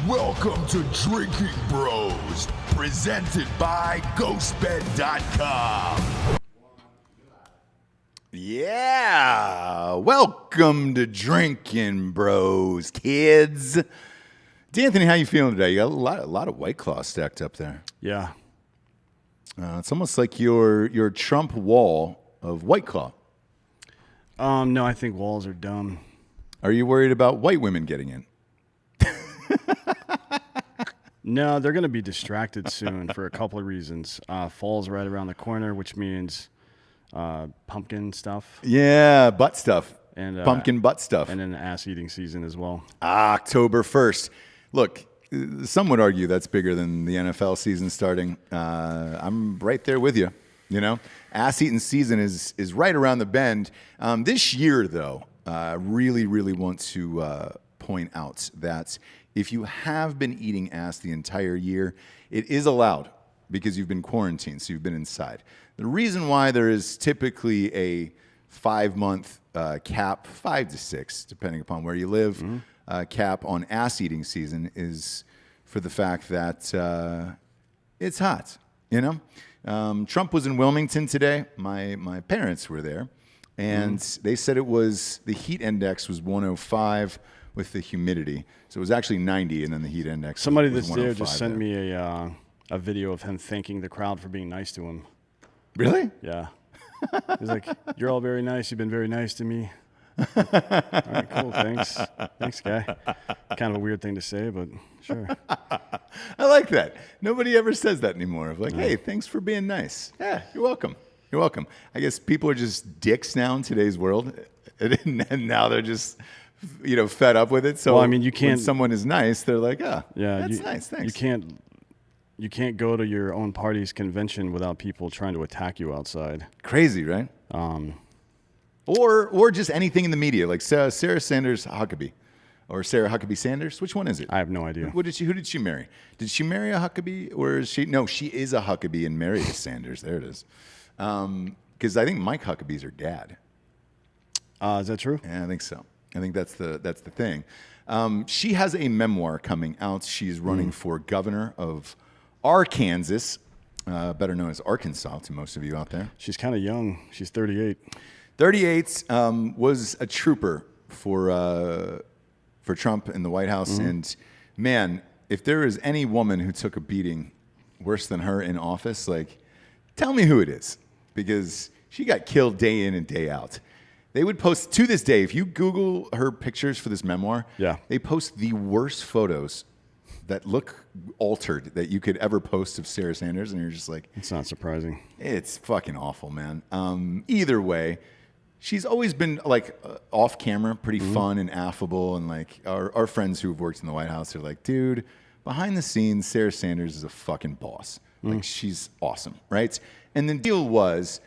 Welcome to Drinkin Bros, presented by GhostBed.com. Yeah, welcome to Drinkin Bros, kids. D'Anthony, how you feeling today? You got a lot of White Claw stacked up there. Yeah. It's almost like your Trump wall of White Claw. No, I think walls are dumb. Are you worried about white women getting in? No, they're going to be distracted soon for a couple of reasons. Fall's right around the corner, which means pumpkin stuff. Yeah, butt stuff. And pumpkin butt stuff. And then ass-eating season as well. October 1st. Look, some would argue that's bigger than the NFL season starting. I'm right there with you. You know, ass-eating season is right around the bend. This year, though, I really want to point out that if you have been eating ass the entire year, it is allowed because you've been quarantined, so you've been inside. The reason why there is typically a 5-month cap, 5 to 6, depending upon where you live, cap on ass-eating season is for the fact that it's hot, you know? Trump was in Wilmington today. My parents were there, and they said the heat index was 105 with the humidity. So it was actually 90, and then the heat index Somebody was that's there 105 just sent me a video of him thanking the crowd for being nice to him. Really? Yeah. He's like, you're all very nice. You've been very nice to me. All right, cool. Thanks. Thanks, guy. Kind of a weird thing to say, but sure. I like that. Nobody ever says that anymore. Of like, hey, thanks for being nice. Yeah, you're welcome. You're welcome. I guess people are just dicks now in today's world, and now they're just, fed up with it. So, well, I mean, you can't. When someone is nice, they're like, yeah, that's nice. Thanks. You can't go to your own party's convention without people trying to attack you outside. Crazy, right? Or just anything in the media, like Sarah Sanders Huckabee, or Sarah Huckabee Sanders. Which one is it? I have no idea. Who did she marry? Did she marry a Huckabee, or is she? No, she is a Huckabee and married a Sanders. There it is. Because I think Mike Huckabee's her dad. Is that true? Yeah, I think so. I think that's the thing. She has a memoir coming out. She's running for governor of Arkansas, better known as Arkansas to most of you out there. She's kind of young. She's 38. 38, was a trooper for Trump in the White House. And man, if there is any woman who took a beating worse than her in office, like, tell me who it is, because she got killed day in and day out. They would post, to this day, if you Google her pictures for this memoir, they post the worst photos that look altered that you could ever post of Sarah Sanders, and you're just like... It's not surprising. It's fucking awful, man. Either way, she's always been, like, off camera, pretty fun and affable, and, like, our friends who have worked in the White House are like, dude, behind the scenes, Sarah Sanders is a fucking boss. Like, she's awesome, right? And the deal was...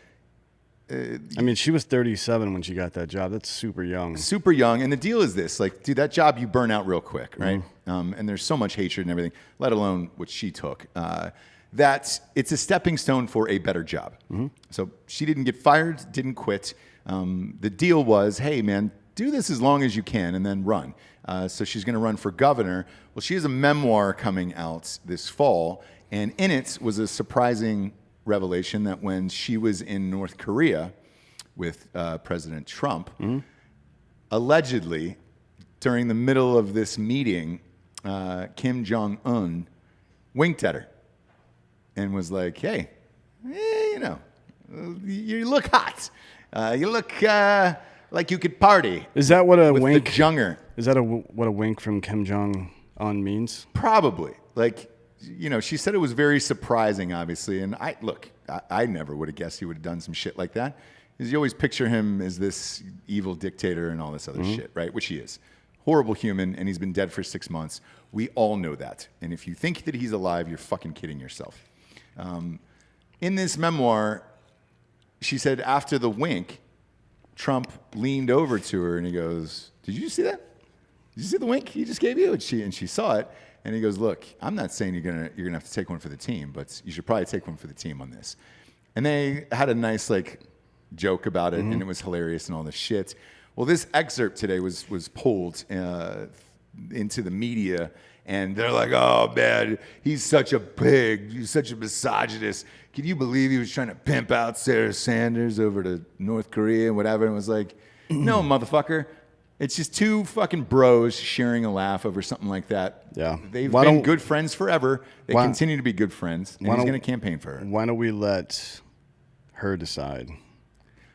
I mean, she was 37 when she got that job. That's super young. Super young. And the deal is this, like, dude, that job, you burn out real quick, right? And there's so much hatred and everything, let alone what she took, that it's a stepping stone for a better job. So she didn't get fired, didn't quit. The deal was, hey, man, do this as long as you can and then run. So she's going to run for governor. Well, she has a memoir coming out this fall, and in it was a surprising revelation that when she was in North Korea with President Trump, allegedly, during the middle of this meeting, Kim Jong-un winked at her and was like, hey, you look hot. You look like you could party. Is that what a with wink? The Junger. Is that what a wink from Kim Jong-un means? Probably. Like, she said it was very surprising, obviously. And I never would have guessed he would have done some shit like that. Because you always picture him as this evil dictator and all this other shit, right? Which he is. Horrible human, and he's been dead for 6 months. We all know that. And if you think that he's alive, you're fucking kidding yourself. In this memoir, she said after the wink, Trump leaned over to her and he goes, "Did you see that? Did you see the wink he just gave you?" And she saw it. And he goes, "Look, I'm not saying you're gonna have to take one for the team, but you should probably take one for the team on this." And they had a nice joke about it, and it was hilarious and all this shit. Well, this excerpt today was pulled into the media, and they're like, "Oh man, he's such a pig. He's such a misogynist. Can you believe he was trying to pimp out Sarah Sanders over to North Korea and whatever?" And it was like, "No, motherfucker. It's just two fucking bros sharing a laugh over something like that." Yeah. They've been good friends forever. They continue to be good friends, and he's going to campaign for her. Why don't we let her decide?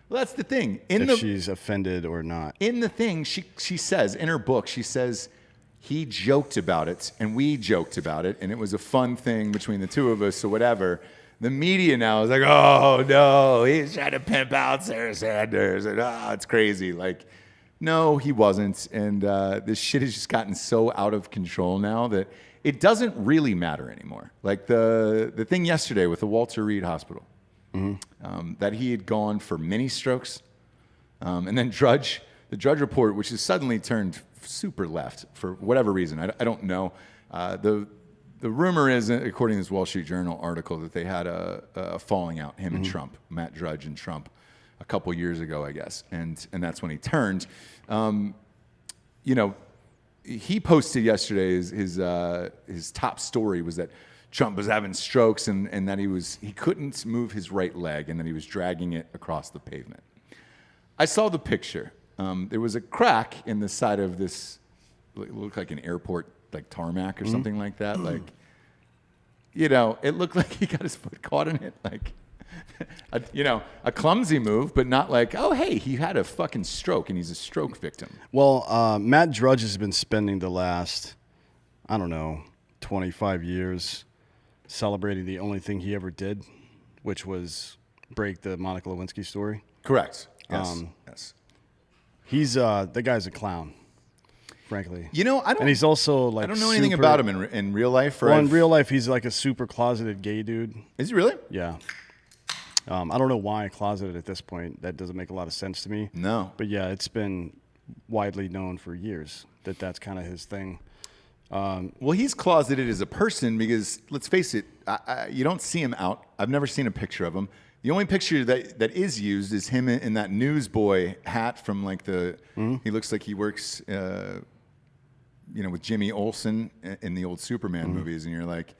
Well, that's the thing. If she's offended or not. In the thing, she says, in her book, she says, he joked about it, and we joked about it, and it was a fun thing between the two of us, or whatever. The media now is like, "Oh, no, he's trying to pimp out Sarah Sanders," and it's crazy. Like, no, he wasn't, and this shit has just gotten so out of control now that it doesn't really matter anymore. Like the thing yesterday with the Walter Reed Hospital, that he had gone for mini strokes, and then Drudge, the Drudge report, which has suddenly turned super left for whatever reason. I don't know. The rumor is, according to this Wall Street Journal article, that they had a falling out, him and Trump, Matt Drudge and Trump, a couple years ago, I guess, and that's when he turned. He posted yesterday his top story was that Trump was having strokes and that he couldn't move his right leg and that he was dragging it across the pavement. I saw the picture. There was a crack in the side of this, it looked like an airport, like tarmac or something like that. Like, it looked like he got his foot caught in it. Like, a clumsy move, but not like, oh, hey, he had a fucking stroke and he's a stroke victim. Well, Matt Drudge has been spending the last, 25 years celebrating the only thing he ever did, which was break the Monica Lewinsky story. Correct. Yes. Yes. He's the guy's a clown, frankly. And he's also like, I don't know anything about him in real life. Well, in real life, he's like a super closeted gay dude. Is he really? Yeah. I don't know why closeted at this point. That doesn't make a lot of sense to me. No. But yeah, it's been widely known for years that that's kind of his thing. Well, he's closeted as a person because, let's face it, you don't see him out. I've never seen a picture of him. The only picture that is used is him in that newsboy hat from like he looks like he works, with Jimmy Olsen in the old Superman movies, and you're like,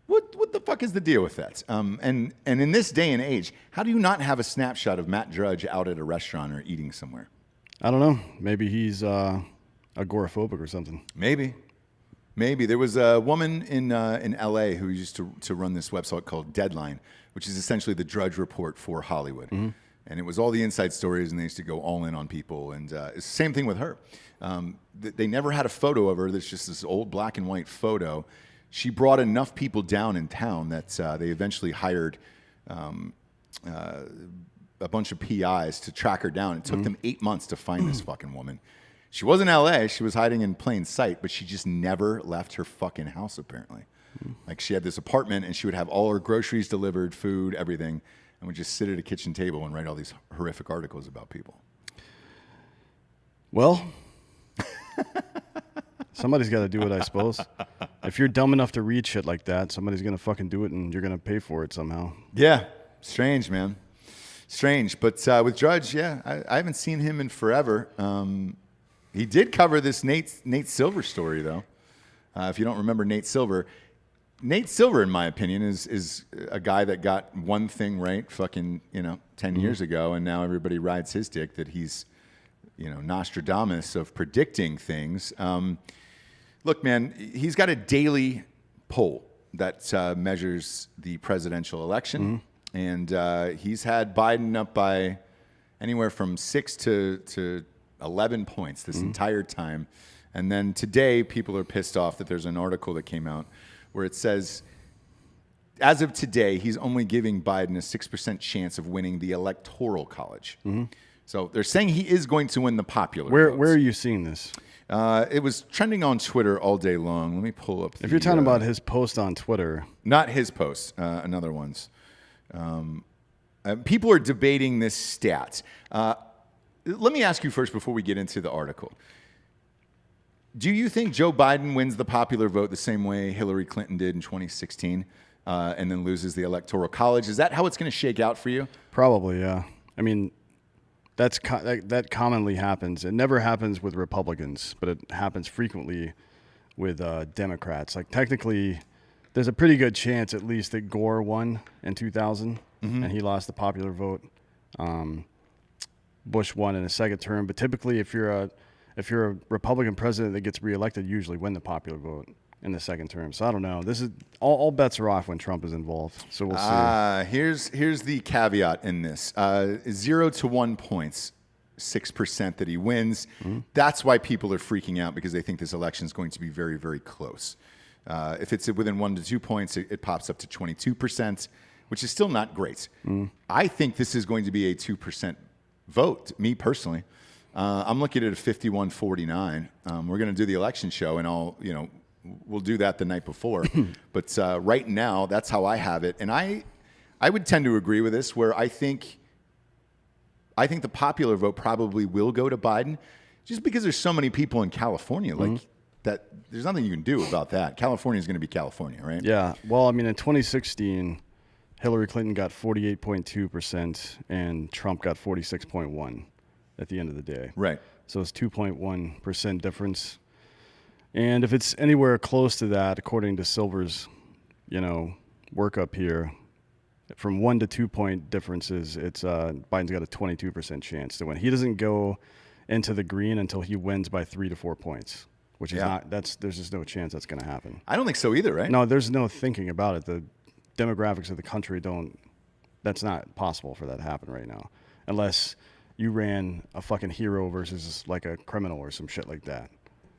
what the fuck is the deal with that? And in this day and age, how do you not have a snapshot of Matt Drudge out at a restaurant or eating somewhere? I don't know. Maybe he's agoraphobic or something. Maybe. There was a woman in L.A. who used to run this website called Deadline, which is essentially the Drudge report for Hollywood. And it was all the inside stories, and they used to go all in on people. And it's the same thing with her. They never had a photo of her. There's just this old black and white photo. She brought enough people down in town that they eventually hired a bunch of PIs to track her down. It took them 8 months to find this fucking woman. She was in LA. She was hiding in plain sight, but she just never left her fucking house, apparently. Like, she had this apartment, and she would have all her groceries delivered, food, everything, and would just sit at a kitchen table and write all these horrific articles about people. Well, somebody's got to do it, I suppose. If you're dumb enough to read shit like that, somebody's going to fucking do it, and you're going to pay for it somehow. Yeah. Strange, man. Strange. But with Drudge, yeah, I haven't seen him in forever. He did cover this Nate Silver story, though. If you don't remember Nate Silver, in my opinion, is a guy that got one thing right fucking, 10 years ago, and now everybody rides his dick that he's, Nostradamus of predicting things. Look, man, he's got a daily poll that measures the presidential election, and he's had Biden up by anywhere from 6 to 11 points this entire time. And then today, people are pissed off that there's an article that came out where it says, as of today, he's only giving Biden a 6% chance of winning the Electoral College. So they're saying he is going to win the popular votes. Where are you seeing this? It was trending on Twitter all day long. Let me pull up. If you're talking about his post on Twitter. Not his post, another one's. People are debating this stat. Let me ask you first before we get into the article. Do you think Joe Biden wins the popular vote the same way Hillary Clinton did in 2016 and then loses the Electoral College? Is that how it's going to shake out for you? Probably, yeah. I mean, that commonly happens. It never happens with Republicans, but it happens frequently with Democrats. Like technically, there's a pretty good chance at least that Gore won in 2000 and he lost the popular vote. Bush won in a second term, but typically if you're a Republican president that gets reelected, you usually win the popular vote in the second term. So I don't know. This is all bets are off when Trump is involved. So we'll see. Here's the caveat in this: 0 to 1 points, 6% that he wins. That's why people are freaking out, because they think this election is going to be very, very close. If it's within 1 to 2 points, it pops up to 22%, which is still not great. I think this is going to be a 2% vote. Me personally, I'm looking at a 51-49. We're going to do the election show, and we'll do that the night before. But right now, that's how I have it. And I would tend to agree with this, where I think the popular vote probably will go to Biden, just because there's so many people in California. Like that, there's nothing you can do about that. California is going to be California, right? Yeah. Well, I mean, in 2016, Hillary Clinton got 48.2% and Trump got 46.1% at the end of the day. Right. So it's 2.1% difference. And if it's anywhere close to that, according to Silver's, workup here, from 1 to 2 point differences, it's Biden's got a 22% chance to win. He doesn't go into the green until he wins by 3 to 4 points, which is there's just no chance that's going to happen. I don't think so either, right? No, there's no thinking about it. The demographics of the country that's not possible for that to happen right now, unless you ran a fucking hero versus like a criminal or some shit like that.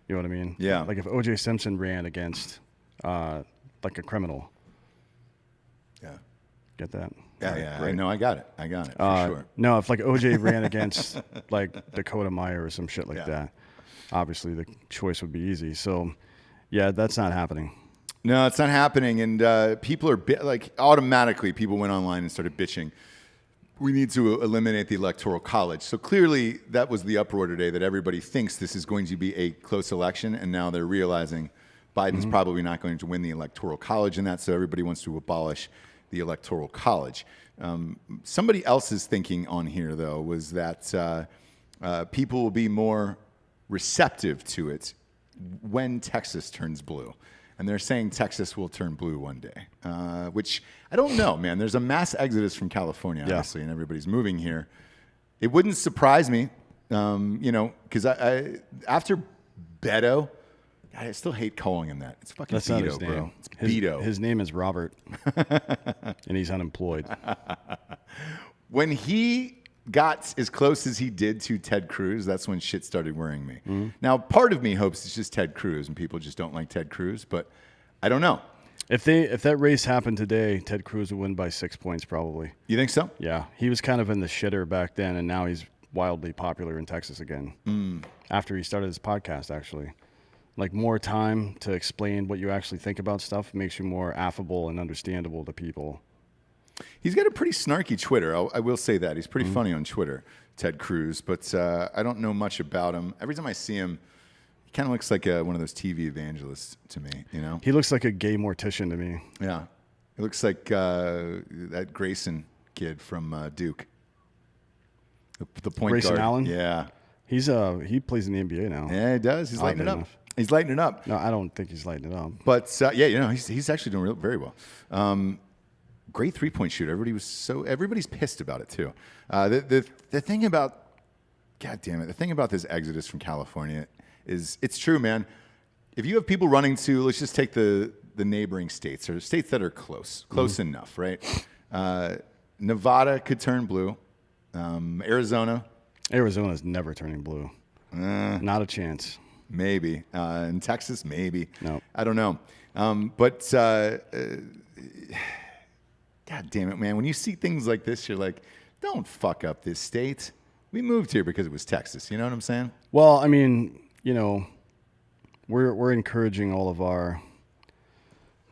You know what I mean? Yeah. Like if O.J. Simpson ran against like a criminal. Yeah. Get that? Yeah, Right, yeah. great. I got it for sure. No, if like O.J. ran against like Dakota Meyer or some shit like that, obviously the choice would be easy. So, yeah, that's not happening. No, it's not happening. And people are automatically people went online and started bitching. We need to eliminate the Electoral College. So clearly that was the uproar today, that everybody thinks this is going to be a close election, and now they're realizing Biden's probably not going to win the Electoral College, and that, so everybody wants to abolish the Electoral College. Somebody else's thinking on here, though, was that people will be more receptive to it when Texas turns blue. And they're saying Texas will turn blue one day, which I don't know, man. There's a mass exodus from California, obviously, and everybody's moving here. It wouldn't surprise me, because I after Beto, I still hate calling him that. It's fucking That's not Beto, his name. bro. It's Beto. His name is Robert, and he's unemployed. When he got as close as he did to Ted Cruz, that's when shit started worrying me. Now, part of me hopes it's just Ted Cruz and people just don't like Ted Cruz, but I don't know. If that race happened today, Ted Cruz would win by 6 points probably. You think so? Yeah, he was kind of in the shitter back then, and now he's wildly popular in Texas again. After he started his podcast, actually. Like, more time to explain what you actually think about stuff makes you more affable and understandable to people. He's got a pretty snarky Twitter. I will say that. He's pretty funny on Twitter, Ted Cruz, but I don't know much about him. Every time I see him, he kind of looks like one of those TV evangelists to me, He looks like a gay mortician to me. Yeah. He looks like that Grayson kid from Duke. The point Grayson guard. Allen? Yeah. He plays in the NBA now. Yeah, he does. He's lighting it up. enough. He's lighting it up. No, I don't think he's lighting it up. But, he's actually doing very well. Great three-point shooter. Everybody's pissed about it too. The thing about, God damn it, the thing about this exodus from California is, it's true, man. If you have people running to, let's just take the neighboring states, or states that are close enough, right? Nevada could turn blue. Arizona's never turning blue. Not a chance. Maybe. In Texas, maybe. No. I don't know. God damn it, man. When you see things like this, you're like, don't fuck up this state. We moved here because it was Texas. You know what I'm saying? Well, I mean, we're encouraging all of our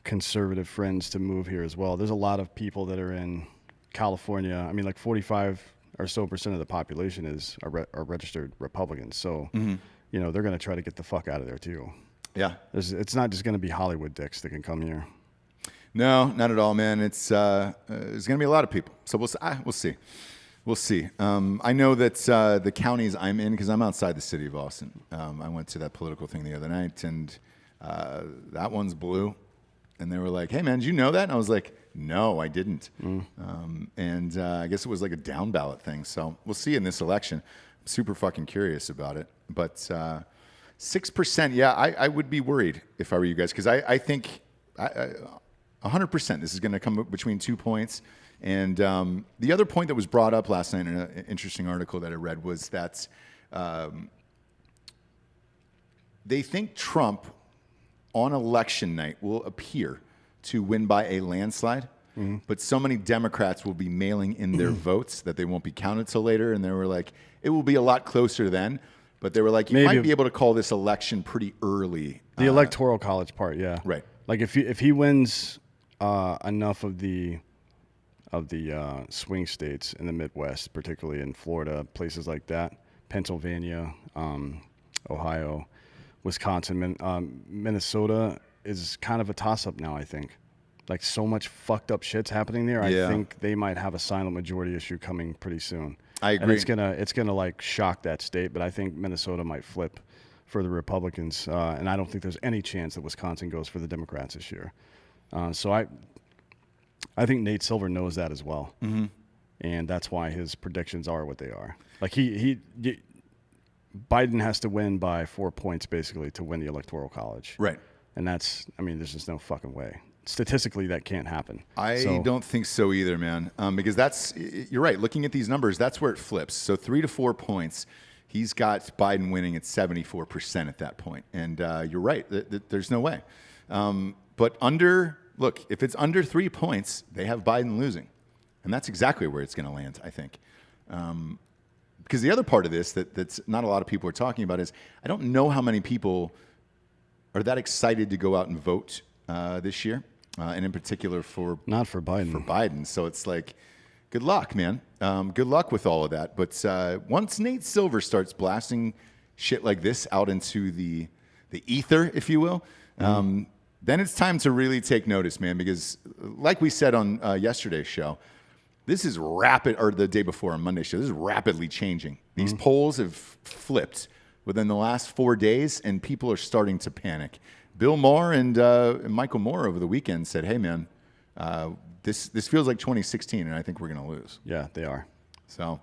conservative friends to move here as well. There's a lot of people that are in California. I mean, like 45% or so of the population are registered Republicans. So, they're going to try to get the fuck out of there too. Yeah. It's not just going to be Hollywood dicks that can come here. No, not at all, man. It's there's going to be a lot of people. So we'll see. We'll see. I know that the counties I'm in, because I'm outside the city of Austin. I went to that political thing the other night, and that one's blue. And they were like, "Hey, man, did you know that?" And I was like, "No, I didn't." And I guess it was like a down ballot thing. So we'll see in this election. I'm super fucking curious about it. But 6%, yeah, I would be worried if I were you guys, because I think 100% this is going to come up between 2 points. And the other point that was brought up last night in an interesting article that I read was that they think Trump on election night will appear to win by a landslide, but so many Democrats will be mailing in their votes that they won't be counted till later. And they were like, it will be a lot closer then. But they were like, you might be able to call this election pretty early. The electoral college part, yeah. Right. Like if he wins enough of the swing states in the Midwest, particularly in Florida, places like that, Pennsylvania, Ohio, Wisconsin, Minnesota is kind of a toss-up now, I think. Like so much fucked up shit's happening there. Yeah. I think they might have a silent majority issue coming pretty soon. I agree. And it's gonna like shock that state, but I think Minnesota might flip for the Republicans, and I don't think there's any chance that Wisconsin goes for the Democrats this year. So I think Nate Silver knows that as well, and that's why his predictions are what they are. Like Biden has to win by 4 points basically to win the electoral college, Right. and there's just no fucking way. Statistically, that can't happen. I don't think so either, man. Because you're right. Looking at these numbers, that's where it flips. So 3 to 4 points, he's got Biden winning at 74% at that point. And you're right. There's no way. But if it's under 3 points, they have Biden losing. And that's exactly where it's going to land, I think. Because the other part of this that's not a lot of people are talking about is I don't know how many people are that excited to go out and vote this year. And in particular not for Biden. For Biden. So it's like, good luck, man. Good luck with all of that. But once Nate Silver starts blasting shit like this out into the ether, if you will, then it's time to really take notice, man. Because like we said on yesterday's show, this is or the day before on Monday's show, this is rapidly changing. These polls have flipped within the last 4 days, and people are starting to panic. Bill Maher and Michael Moore over the weekend said, "Hey, man, this feels like 2016, and I think we're going to lose." Yeah, they are. So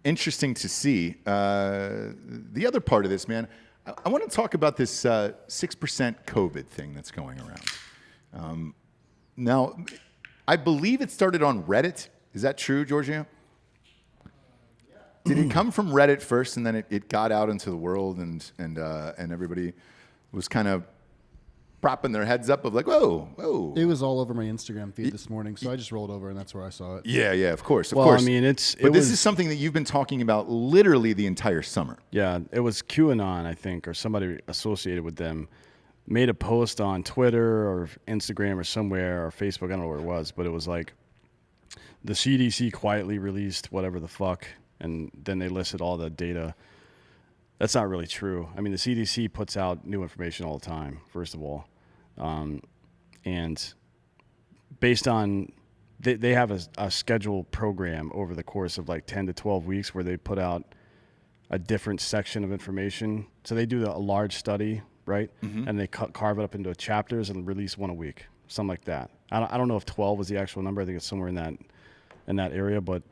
interesting to see. The other part of this, man, I want to talk about this 6% COVID thing that's going around. Now, I believe it started on Reddit. Is that true, Giorgio? Did it come from Reddit first, and then it got out into the world, and everybody was kind of propping their heads up of like, whoa. It was all over my Instagram feed this morning, so I just rolled over and that's where I saw it. Yeah, of course. Well, I mean, this is something that you've been talking about literally the entire summer. Yeah, it was QAnon, I think, or somebody associated with them, made a post on Twitter or Instagram or somewhere or Facebook. I don't know where it was, but it was like the CDC quietly released whatever the fuck, and then they listed all the data. That's not really true. I mean, the CDC puts out new information all the time, first of all. And based on, they have a scheduled program over the course of like 10 to 12 weeks where they put out a different section of information. So they do a large study, right? And they carve it up into chapters and release one a week, something like that. I don't know if 12 was the actual number. I think it's somewhere in that area. But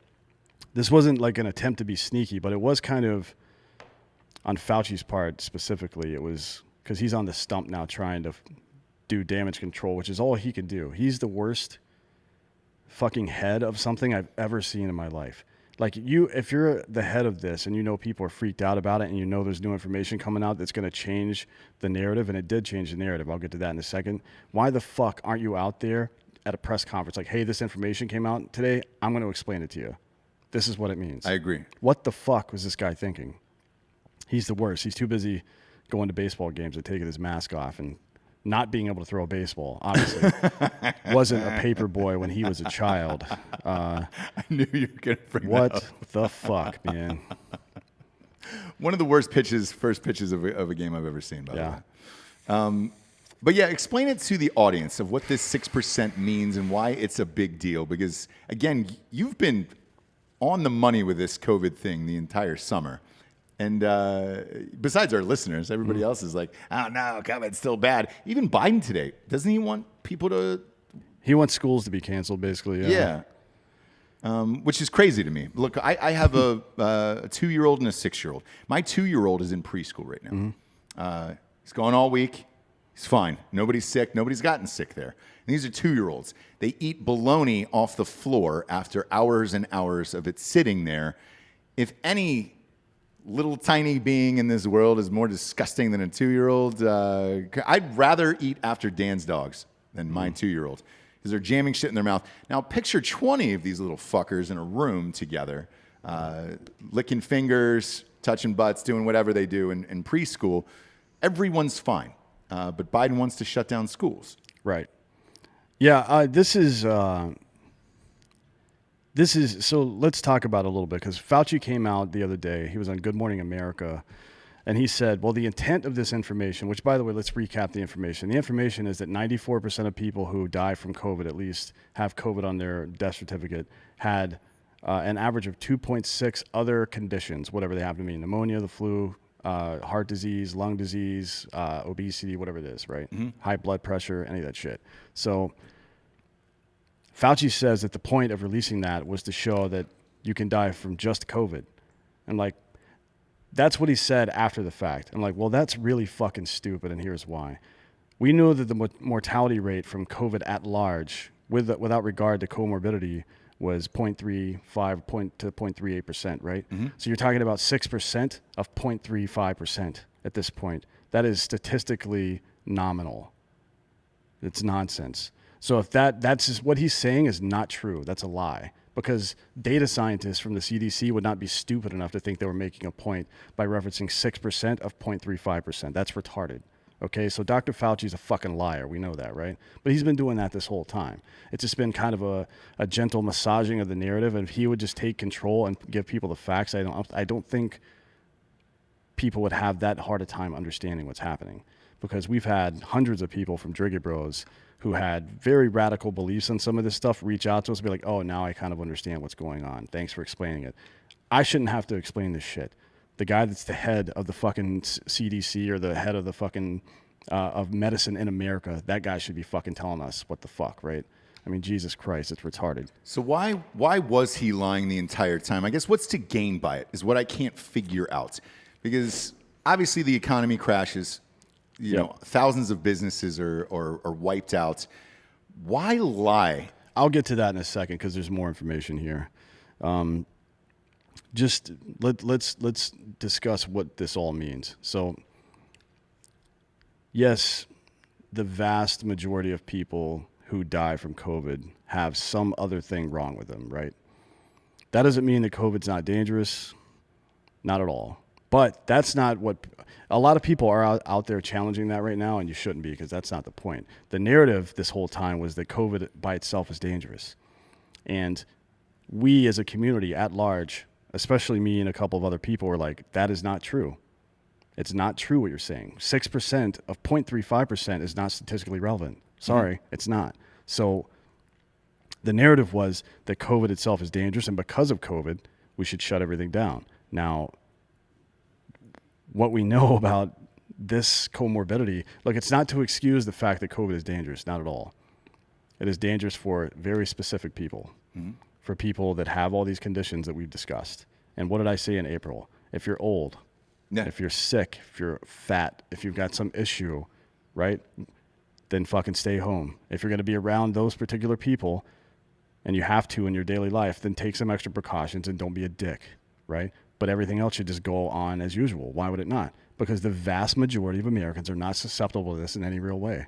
this wasn't like an attempt to be sneaky, but it was kind of, on Fauci's part specifically, it was because he's on the stump now trying to do damage control, which is all he can do. He's the worst fucking head of something I've ever seen in my life. Like if you're the head of this and you know people are freaked out about it and you know there's new information coming out that's going to change the narrative, and it did change the narrative. I'll get to that in a second. Why the fuck aren't you out there at a press conference like, hey, this information came out today. I'm going to explain it to you. This is what it means. I agree. What the fuck was this guy thinking? He's the worst. He's too busy going to baseball games and taking his mask off and not being able to throw a baseball. Obviously, wasn't a paper boy when he was a child. I knew you were going to bring what that up. the fuck, man? One of the worst first pitches of a game I've ever seen, by the way. But yeah, explain it to the audience of what this 6% means and why it's a big deal. Because again, you've been on the money with this COVID thing the entire summer. And besides our listeners, everybody else is like, oh, no, COVID's still bad. Even Biden today, doesn't he want people to... He wants schools to be canceled, basically. Yeah. Which is crazy to me. Look, I have a 2-year-old and a 6-year-old. My 2-year-old is in preschool right now. He's gone all week. He's fine. Nobody's sick. Nobody's gotten sick there. And these are 2-year-olds. They eat bologna off the floor after hours and hours of it sitting there. If any little tiny being in this world is more disgusting than a 2-year-old, I'd rather eat after Dan's dogs than my 2-year-old. Because they're jamming shit in their mouth. Now, picture 20 of these little fuckers in a room together, licking fingers, touching butts, doing whatever they do in preschool. Everyone's fine. But Biden wants to shut down schools. Right. Yeah, this is so let's talk about it a little bit, because Fauci came out the other day. He was on Good Morning America, and he said, well, the intent of this information, which, by the way, let's recap the information. The information is that 94% of people who die from COVID, at least, have COVID on their death certificate, had an average of 2.6 other conditions, whatever they happen to mean: pneumonia, the flu, heart disease, lung disease, obesity, whatever it is, right? High blood pressure, any of that shit. So Fauci says that the point of releasing that was to show that you can die from just COVID. And like, that's what he said after the fact. I'm like, well, that's really fucking stupid, and here's why. We know that the mortality rate from COVID at large, without regard to comorbidity, was 0.35 to 0.38%, right? So you're talking about 6% of 0.35% at this point. That is statistically nominal. It's nonsense. So if that's just what he's saying is not true, that's a lie. Because data scientists from the CDC would not be stupid enough to think they were making a point by referencing 6% of 0.35%. That's retarded. Okay, so Dr. Fauci's a fucking liar. We know that, right? But he's been doing that this whole time. It's just been kind of a gentle massaging of the narrative. And if he would just take control and give people the facts, I don't think people would have that hard a time understanding what's happening. Because we've had hundreds of people from Drinkin Bros who had very radical beliefs on some of this stuff reach out to us and be like, oh, now I kind of understand what's going on. Thanks for explaining it. I shouldn't have to explain this shit. The guy that's the head of the fucking CDC or the head of the fucking of medicine in America, that guy should be fucking telling us what the fuck, right? I mean, Jesus Christ, it's retarded. So why was he lying the entire time? I guess what's to gain by it is what I can't figure out. Because obviously the economy crashes. You know, thousands of businesses are wiped out. Why lie? I'll get to that in a second because there's more information here. Just let's discuss what this all means. So, yes, the vast majority of people who die from COVID have some other thing wrong with them, right? That doesn't mean that COVID's not dangerous. Not at all. But that's not what a lot of people are out there challenging that right now, and you shouldn't be, because that's not the point. The narrative this whole time was that COVID by itself is dangerous. And we as a community at large, especially me and a couple of other people, were like, that is not true. It's not true what you're saying. 6% of 0.35% is not statistically relevant. Sorry, it's not. So the narrative was that COVID itself is dangerous, and because of COVID, we should shut everything down. Now, what we know about this comorbidity, look, it's not to excuse the fact that COVID is dangerous, not at all. It is dangerous for very specific people, for people that have all these conditions that we've discussed. And what did I say in April? If you're old, if you're sick, if you're fat, if you've got some issue, right, then fucking stay home. If you're going to be around those particular people and you have to in your daily life, then take some extra precautions and don't be a dick, right? But everything else should just go on as usual. Why would it not? Because the vast majority of Americans are not susceptible to this in any real way.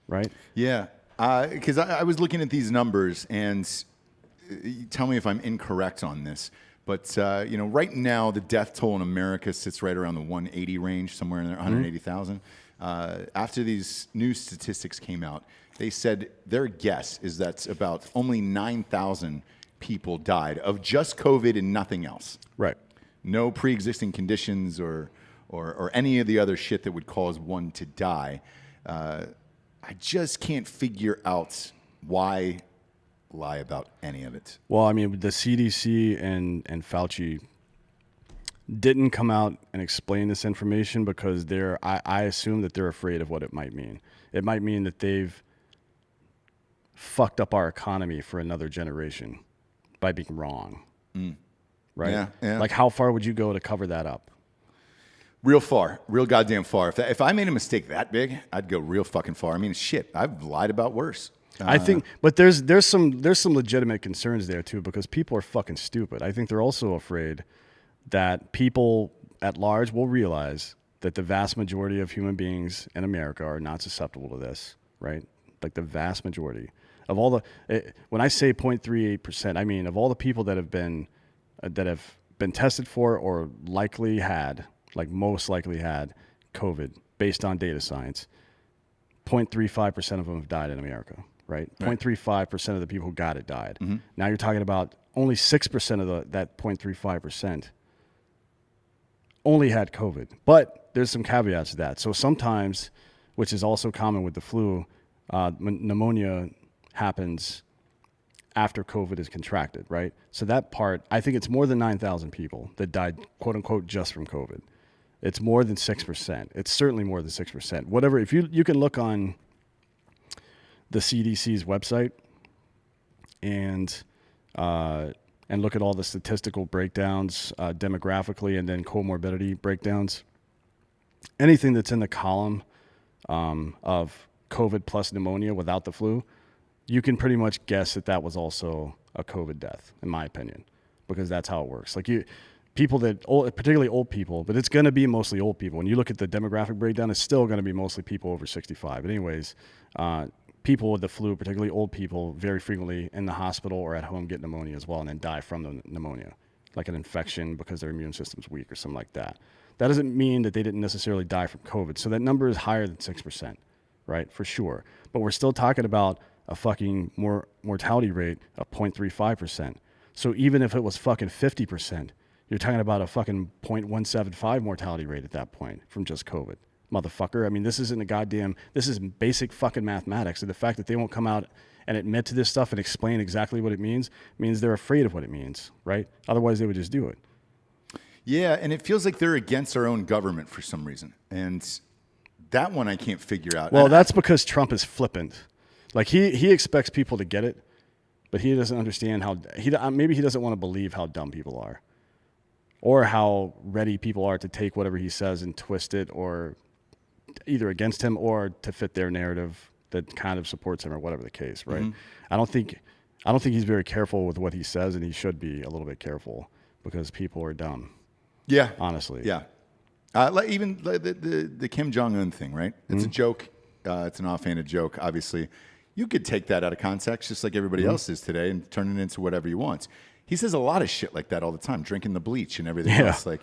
Right? Yeah. Because I was looking at these numbers, and tell me if I'm incorrect on this, but right now the death toll in America sits right around the 180 range, somewhere in there, 180,000. After these new statistics came out, they said their guess is that about only 9,000 people died of just COVID and nothing else. Right. No pre-existing conditions or any of the other shit that would cause one to die. I just can't figure out why lie about any of it. Well, I mean, the CDC and Fauci didn't come out and explain this information because I assume that they're afraid of what it might mean. It might mean that they've fucked up our economy for another generation by being wrong. Right? Yeah. Like, how far would you go to cover that up? Real far, real goddamn far. If I made a mistake that big, I'd go real fucking far. I mean, shit, I've lied about worse. I think, but there's some legitimate concerns there too, because people are fucking stupid. I think they're also afraid that people at large will realize that the vast majority of human beings in America are not susceptible to this, right? Like the vast majority of all the, when I say 0.38%, I mean of all the people that have been tested for or likely had, like most likely had COVID based on data science, 0.35% of them have died in America, right? 0.35% of the people who got it died. Now you're talking about only 6% of that 0.35% only had COVID. But there's some caveats to that. So sometimes, which is also common with the flu, pneumonia happens after COVID is contracted, right? So that part, I think it's more than 9,000 people that died, quote unquote, just from COVID. It's more than 6%. It's certainly more than 6%. Whatever, if you can look on the CDC's website and look at all the statistical breakdowns demographically and then comorbidity breakdowns. Anything that's in the column of COVID plus pneumonia without the flu, you can pretty much guess that was also a COVID death, in my opinion, because that's how it works. Like people particularly old people, but it's going to be mostly old people. When you look at the demographic breakdown, it's still going to be mostly people over 65. But anyways, people with the flu, particularly old people, very frequently in the hospital or at home get pneumonia as well and then die from the pneumonia, like an infection because their immune system's weak or something like that. That doesn't mean that they didn't necessarily die from COVID. So that number is higher than 6%, right? For sure. But we're still talking about a fucking mortality rate of 0.35%. So even if it was fucking 50%, you're talking about a fucking 0.175 mortality rate at that point from just COVID. Motherfucker. I mean, this is basic fucking mathematics. And the fact that they won't come out and admit to this stuff and explain exactly what it means they're afraid of what it means, right? Otherwise, they would just do it. Yeah, and it feels like they're against our own government for some reason. And that one I can't figure out. Well, that's because Trump is flippant. Like, he expects people to get it, but he doesn't understand maybe he doesn't want to believe how dumb people are or how ready people are to take whatever he says and twist it or either against him or to fit their narrative that kind of supports him or whatever the case, right? I don't think he's very careful with what he says, and he should be a little bit careful because people are dumb. Yeah. Honestly. Yeah. Even the Kim Jong-un thing, right? It's a joke. It's an offhanded joke, obviously. You could take that out of context just like everybody else is today and turn it into whatever you want. He says a lot of shit like that all the time, drinking the bleach and everything else. Like,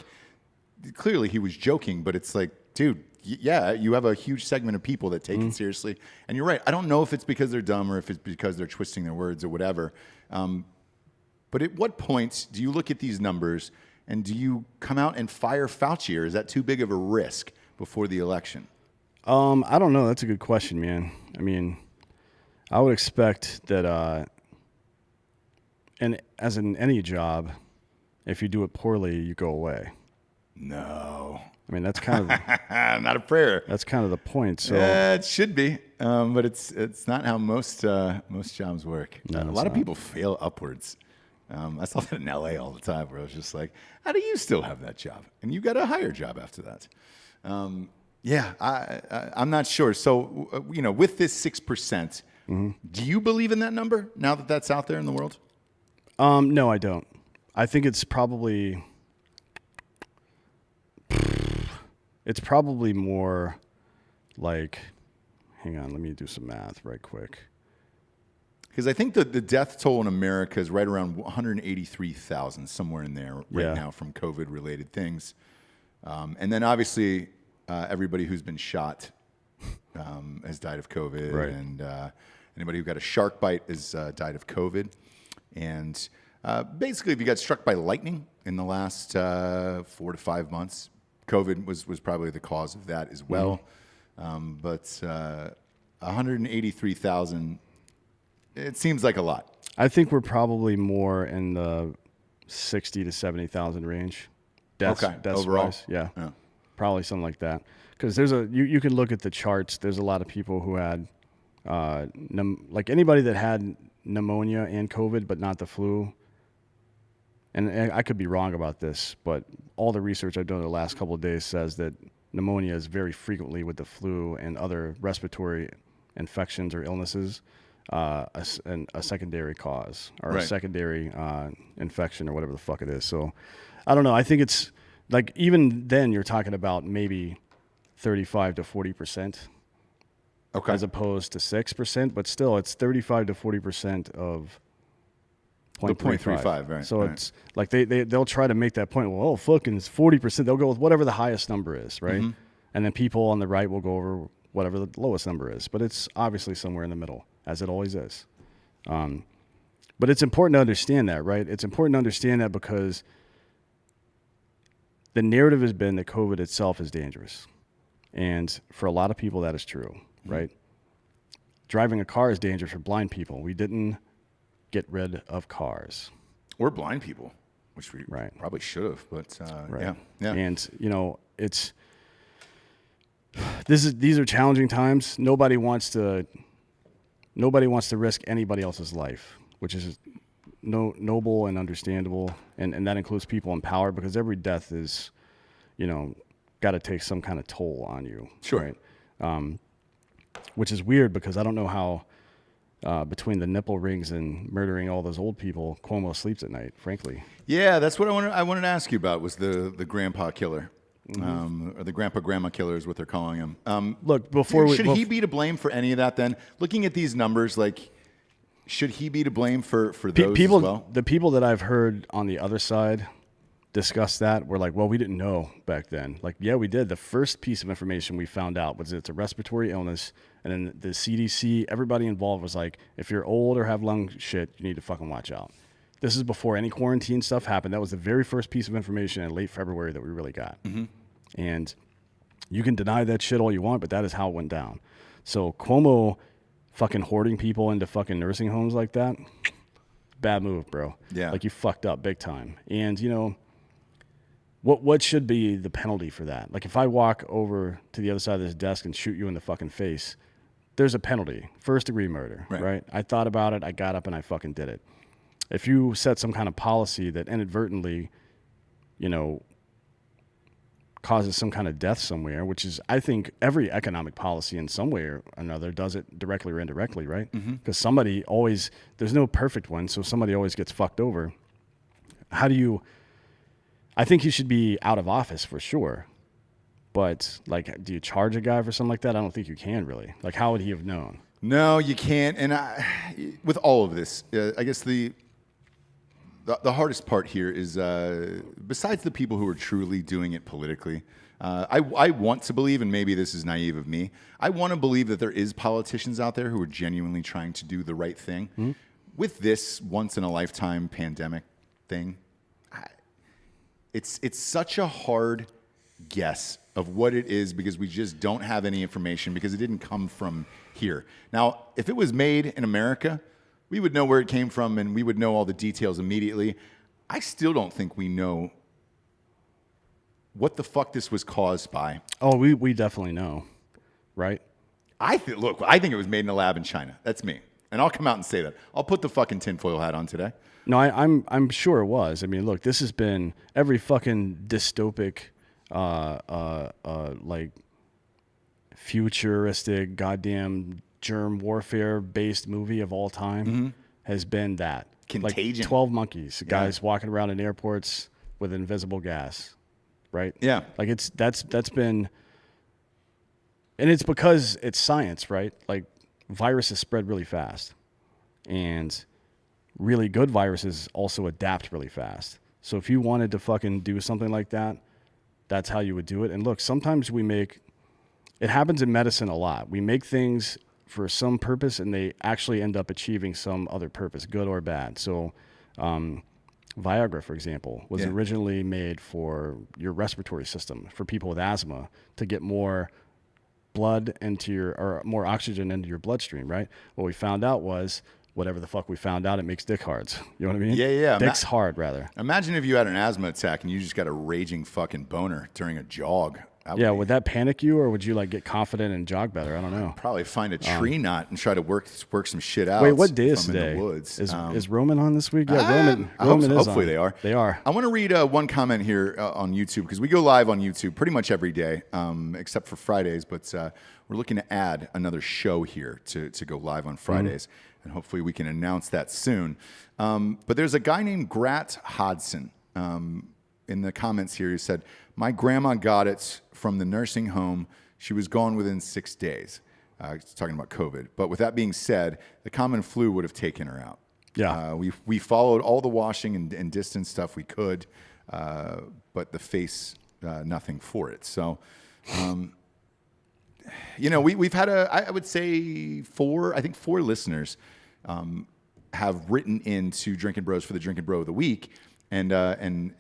clearly he was joking, but it's like, dude, yeah, you have a huge segment of people that take it seriously. And you're right. I don't know if it's because they're dumb or if it's because they're twisting their words or whatever. But at what point do you look at these numbers and do you come out and fire Fauci, or is that too big of a risk before the election? I don't know. That's a good question, man. I mean, I would expect that, and as in any job, if you do it poorly, you go away. No. I mean, that's kind of not a prayer. That's kind of the point. So it should be, but it's not how most jobs work. No, A lot of people fail upwards. I saw that in LA all the time, where I was just like, "How do you still have that job?" And you got a higher job after that. I'm not sure. So with this 6%, do you believe in that number now that that's out there in the world? No, I don't. I think it's probably more like, hang on, let me do some math right quick. Because I think the death toll in America is right around 183,000, somewhere in there right now from COVID-related things. And then obviously everybody who's been shot has died of COVID. Right. And anybody who got a shark bite has died of COVID. And basically, if you got struck by lightning in the last 4 to 5 months, COVID was probably the cause of that as well. But 183,000, it seems like a lot. I think we're probably more in the 60 to 70,000 range. Deaths overall. wise. Yeah, probably something like that. Because there's you can look at the charts. There's a lot of people who had like anybody that had pneumonia and COVID, but not the flu. And I could be wrong about this, but all the research I've done the last couple of days says that pneumonia is very frequently with the flu and other respiratory infections or illnesses a secondary cause or a secondary infection or whatever the fuck it is. So I don't know. I think it's like even then you're talking about maybe 35 to 40%. Okay. As opposed to 6%, but still it's 35 to 40% of 0.35, right? So right. it's like they'll try to make that point. Well, fucking it's 40%. They'll go with whatever the highest number is, right? Mm-hmm. And then people on the right will go over whatever the lowest number is. But it's obviously somewhere in the middle, as it always is. But it's important to understand that, right? It's important to understand that because the narrative has been that COVID itself is dangerous. And for a lot of people, that is true, right? Driving a car is dangerous for blind people. We didn't get rid of cars. Or blind people, which we probably should have, but yeah. And, you know, these are challenging times. Nobody wants to risk anybody else's life, which is noble and understandable. And that includes people in power because every death is, you know, got to take some kind of toll on you. Sure. Right? Which is weird because I don't know how between the nipple rings and murdering all those old people, Cuomo sleeps at night, frankly. Yeah, that's what I wanted to ask you about was the grandpa killer. Or the grandpa-grandma killer is what they're calling him. Look, should he be to blame for any of that then? Looking at these numbers, like, should he be to blame for those people, as well? The people that I've heard on the other side discuss that were like, well, we didn't know back then. Like, yeah, we did. The first piece of information we found out was it's a respiratory illness. And then the CDC, everybody involved was like, if you're old or have lung shit, you need to fucking watch out. This is before any quarantine stuff happened. That was the very first piece of information in late February that we really got. Mm-hmm. And you can deny that shit all you want, but that is how it went down. So Cuomo fucking hoarding people into fucking nursing homes like that, bad move, bro. Yeah. Like you fucked up big time. And, you know, what should be the penalty for that? Like if I walk over to the other side of this desk and shoot you in the fucking face, there's a penalty. First degree murder, right? I thought about it. I got up and I fucking did it. If you set some kind of policy that inadvertently, you know, causes some kind of death somewhere, which is, I think, every economic policy in some way or another does it directly or indirectly, right? Because somebody always, there's no perfect one, so somebody always gets fucked over. I think he should be out of office for sure. But, like, do you charge a guy for something like that? I don't think you can really. Like, how would he have known? No, you can't. And with all of this, I guess the hardest part here is, besides the people who are truly doing it politically, I want to believe, and maybe this is naive of me, I want to believe that there is politicians out there who are genuinely trying to do the right thing. Mm-hmm. With this once-in-a-lifetime pandemic thing, it's such a hard guess of what it is because we just don't have any information because it didn't come from here. Now, if it was made in America, we would know where it came from and we would know all the details immediately. I still don't think we know what the fuck this was caused by. Oh, we definitely know, right? I think it was made in a lab in China. That's me. And I'll come out and say that. I'll put the fucking tinfoil hat on today. No, I'm sure it was. I mean, look, this has been every fucking dystopic, like futuristic, goddamn germ warfare based movie of all time has been that. Contagion. Like 12 Monkeys, guys walking around in airports with invisible gas, right? Yeah. Like that's been, and it's because it's science, right? Like viruses spread really fast, and really good viruses also adapt really fast. So if you wanted to fucking do something like that, that's how you would do it. And look, sometimes it happens in medicine a lot. We make things for some purpose and they actually end up achieving some other purpose, good or bad. So Viagra, for example, was originally made for your respiratory system, for people with asthma, to get more blood into or more oxygen into your bloodstream, right? What we found out was whatever the fuck we found out, it makes dick hard. You know what I mean? Yeah. Dick's hard, rather. Imagine if you had an asthma attack and you just got a raging fucking boner during a jog. Would that panic you, or would you like get confident and jog better? I don't know. Probably find a tree knot and try to work some shit out. Wait, what day is if I'm in today? the woods. Is Roman on this week? Yeah, Roman is hopefully on. they are. They are. I want to read one comment here on YouTube, because we go live on YouTube pretty much every day, except for Fridays. But we're looking to add another show here to go live on Fridays, and hopefully we can announce that soon. But there's a guy named Grat Hodson in the comments here. He said, "My grandma got it from the nursing home. She was gone within 6 days." He's talking about COVID. But with that being said, the common flu would have taken her out. Yeah. We followed all the washing and distance stuff we could, but the face, nothing for it. So, we've had I would say four listeners have written into Drinkin Bros for the Drinkin Bro of the Week, and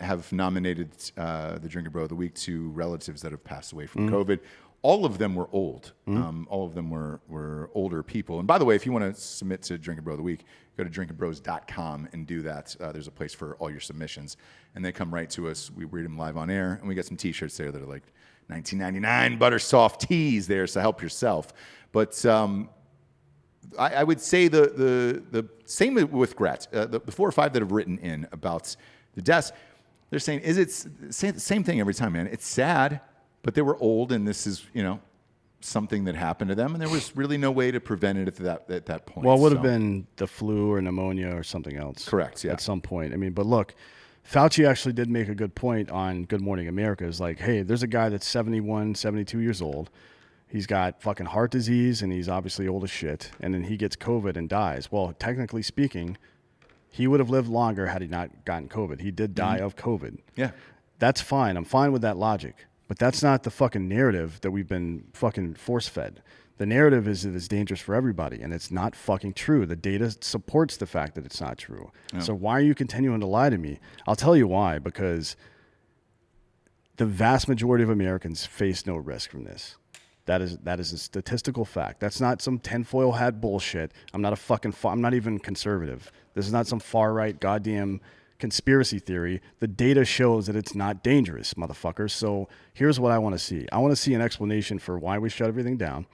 have nominated the Drinkin Bro of the Week to relatives that have passed away from COVID. All of them were old. All of them were older people. And by the way, if you want to submit to Drinkin Bro of the Week, go to drinkinbros.com and do that. There's a place for all your submissions, and they come right to us. We read them live on air, and we get some T-shirts there that are like $19.99 butter soft tees there, so help yourself. But I would say the same with Gratz. The 4 or 5 that have written in about the deaths, they're saying, same thing every time, man. It's sad, but they were old, and this is, something that happened to them, and there was really no way to prevent it at that point. Well, it would have been the flu or pneumonia or something else. Correct, yeah. At some point. I mean, but look, Fauci actually did make a good point on Good Morning America. It's like, hey, there's a guy that's 71, 72 years old. He's got fucking heart disease, and he's obviously old as shit, and then he gets COVID and dies. Well, technically speaking, he would have lived longer had he not gotten COVID. He did die of COVID. Yeah. That's fine. I'm fine with that logic. But that's not the fucking narrative that we've been fucking force-fed. The narrative is that it's dangerous for everybody, and it's not fucking true. The data supports the fact that it's not true. Yeah. So why are you continuing to lie to me? I'll tell you why. Because the vast majority of Americans face no risk from this. That is a statistical fact. That's not some tinfoil hat bullshit. I'm not even conservative. This is not some far-right goddamn conspiracy theory. The data shows that it's not dangerous, motherfuckers. So here's what I want to see. I want to see an explanation for why we shut everything down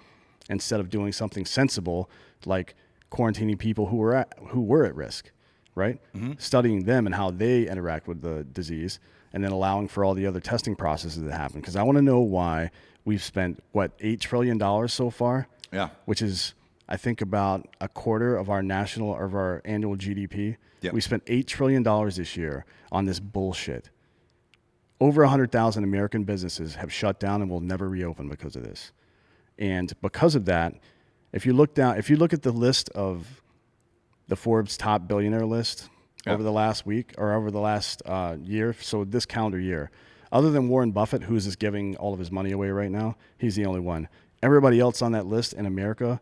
instead of doing something sensible like quarantining people who were at risk, right? Studying them and how they interact with the disease, and then allowing for all the other testing processes that happen. Because I want to know why we've spent, $8 trillion so far? Yeah. Which is, I think, about a quarter of our annual GDP. Yep. We spent $8 trillion this year on this bullshit. Over 100,000 American businesses have shut down and will never reopen because of this. And because of that, if you look at the list of the Forbes top billionaire list over the last week or over the last year, so this calendar year, other than Warren Buffett, who's just giving all of his money away right now, he's the only one. Everybody else on that list in America,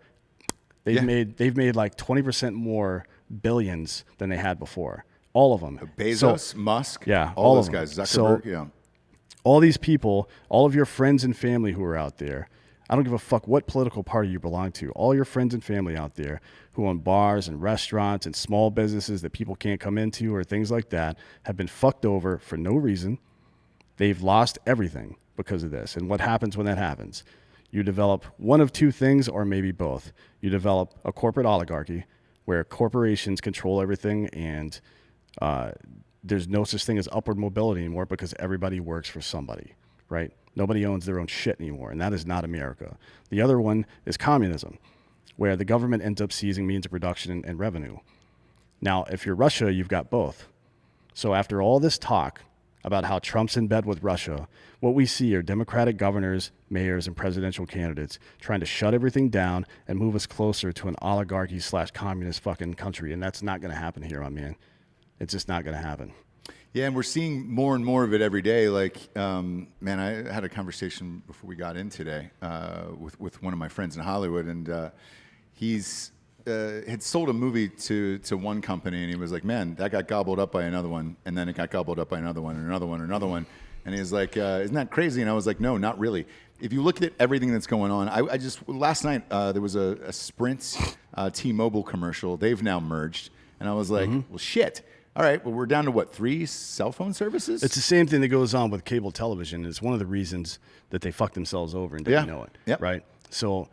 they've made like 20% more billions than they had before. All of them. Bezos, Musk, yeah, all those of them. guys, Zuckerberg, So, all these people, all of your friends and family who are out there, I don't give a fuck what political party you belong to. All your friends and family out there who own bars and restaurants and small businesses that people can't come into or things like that have been fucked over for no reason. They've lost everything because of this. And what happens when that happens? You develop one of two things, or maybe both. You develop a corporate oligarchy where corporations control everything, and there's no such thing as upward mobility anymore because everybody works for somebody, right? Nobody owns their own shit anymore, and that is not America. The other one is communism, where the government ends up seizing means of production and revenue. Now, if you're Russia, you've got both. So after all this talk about how Trump's in bed with Russia, what we see are Democratic governors, mayors, and presidential candidates trying to shut everything down and move us closer to an oligarchy/communist fucking country. And that's not going to happen here, my man. It's just not going to happen. Yeah, and we're seeing more and more of it every day. Like, man, I had a conversation before we got in today with one of my friends in Hollywood, and he's had sold a movie to one company, and he was like, man, that got gobbled up by another one, and then it got gobbled up by another one, and another one, and another one. And he was like, isn't that crazy? And I was like, no, not really. If you look at everything that's going on, I just, last night, there was a Sprint T-Mobile commercial. They've now merged. And I was like, well, shit. All right, well, we're down to what, 3 cell phone services? It's the same thing that goes on with cable television. It's one of the reasons that they fucked themselves over and didn't know it. Yep. Right? So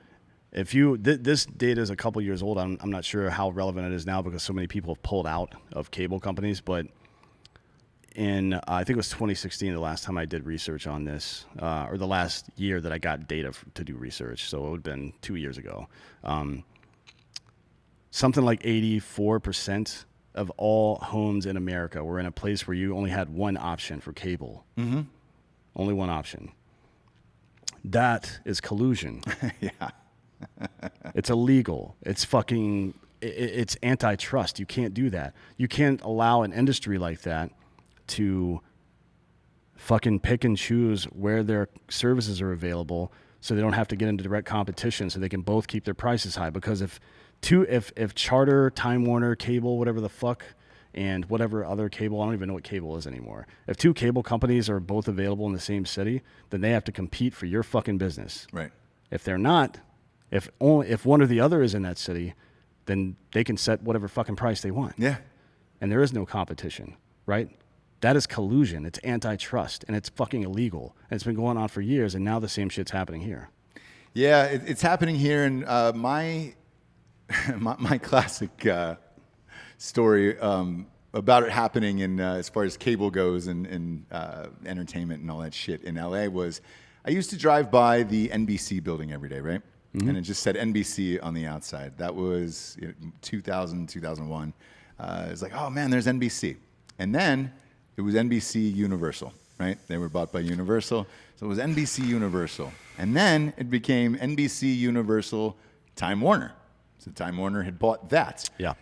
if you, this data is a couple years old. I'm not sure how relevant it is now because so many people have pulled out of cable companies. But in, I think it was 2016, the last time I did research on this, or the last year that I got data to do research. So it would have been 2 years ago. Something like 84% of all homes in America were in a place where you only had one option for cable. Only one option. That is collusion. Yeah. It's illegal. It's fucking, it's antitrust. You can't do that. You can't allow an industry like that to fucking pick and choose where their services are available so they don't have to get into direct competition so they can both keep their prices high. Because if Charter, Time Warner, cable, whatever the fuck, and whatever other cable, I don't even know what cable is anymore. If 2 cable companies are both available in the same city, then they have to compete for your fucking business. Right. If they're not, if one or the other is in that city, then they can set whatever fucking price they want. Yeah. And there is no competition, right? That is collusion. It's antitrust, and it's fucking illegal. And it's been going on for years, and now the same shit's happening here. Yeah, it's happening here, and my classic story about it happening in as far as cable goes and entertainment and all that shit in LA was I used to drive by the NBC building every day, right? And it just said NBC on the outside. That was 2000, 2001. It was like, oh man, there's NBC. And then it was NBC Universal, right? They were bought by Universal. So it was NBC Universal. And then it became NBC Universal Time Warner. So Time Warner had bought that. Yeah.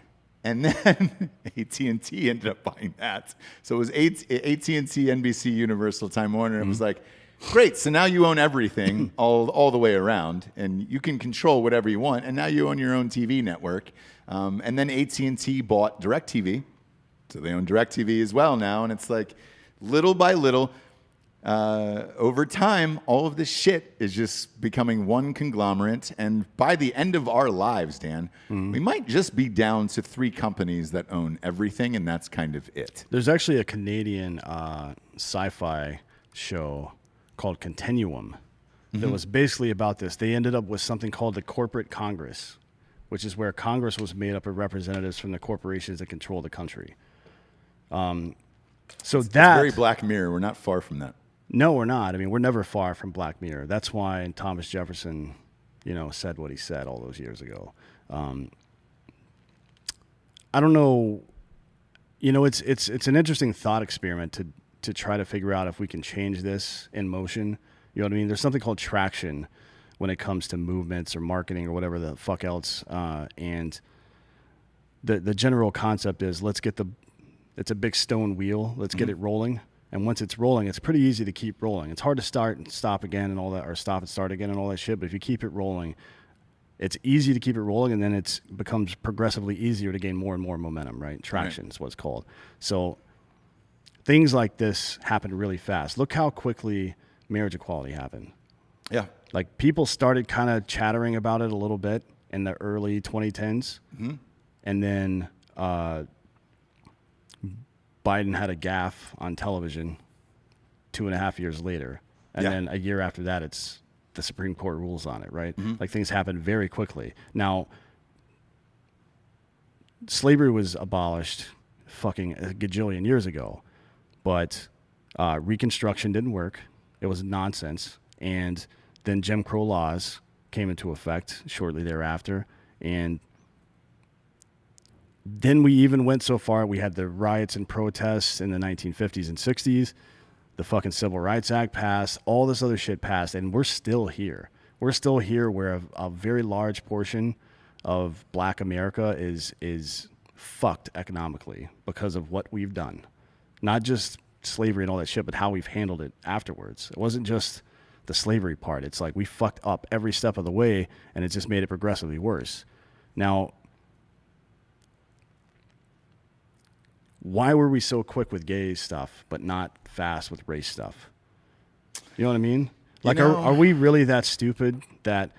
And then AT&T ended up buying that. So it was AT&T, NBC, Universal, Time Warner. It was like, great, so now you own everything all the way around, and you can control whatever you want, and now you own your own TV network. And then AT&T bought DirecTV, so they own DirecTV as well now, and it's like little by little, over time, all of this shit is just becoming one conglomerate. And by the end of our lives, Dan, we might just be down to 3 companies that own everything, and that's kind of it. There's actually a Canadian sci-fi show called Continuum that was basically about this. They ended up with something called the Corporate Congress, which is where Congress was made up of representatives from the corporations that control the country. It's very Black Mirror. We're not far from that. No, we're not. I mean, we're never far from Black Mirror. That's why Thomas Jefferson, said what he said all those years ago. I don't know. It's an interesting thought experiment to try to figure out if we can change this in motion. You know what I mean? There's something called traction when it comes to movements or marketing or whatever the fuck else. And the general concept is it's a big stone wheel. Let's get it rolling. And once it's rolling, it's pretty easy to keep rolling. It's hard to start and stop again and all that, or stop and start again and all that shit. But if you keep it rolling, it's easy to keep it rolling, and then it becomes progressively easier to gain more and more momentum, right? Traction is what it's called. So things like this happen really fast. Look how quickly marriage equality happened. Yeah. Like, people started kind of chattering about it a little bit in the early 2010s. And then Biden had a gaffe on television 2.5 years later. And then a year after that, it's the Supreme Court rules on it, right? Like, things happen very quickly. Now, slavery was abolished fucking a gajillion years ago, but Reconstruction didn't work. It was nonsense. And then Jim Crow laws came into effect shortly thereafter. And then we even went so far, we had the riots and protests in the 1950s and 60s. The fucking Civil Rights Act passed. All this other shit passed, and we're still here. We're still here where a very large portion of Black America is fucked economically because of what we've done. Not just slavery and all that shit, but how we've handled it afterwards. It wasn't just the slavery part. It's like we fucked up every step of the way, and it just made it progressively worse. Now, why were we so quick with gay stuff, but not fast with race stuff? You know what I mean? Like, are we really that stupid that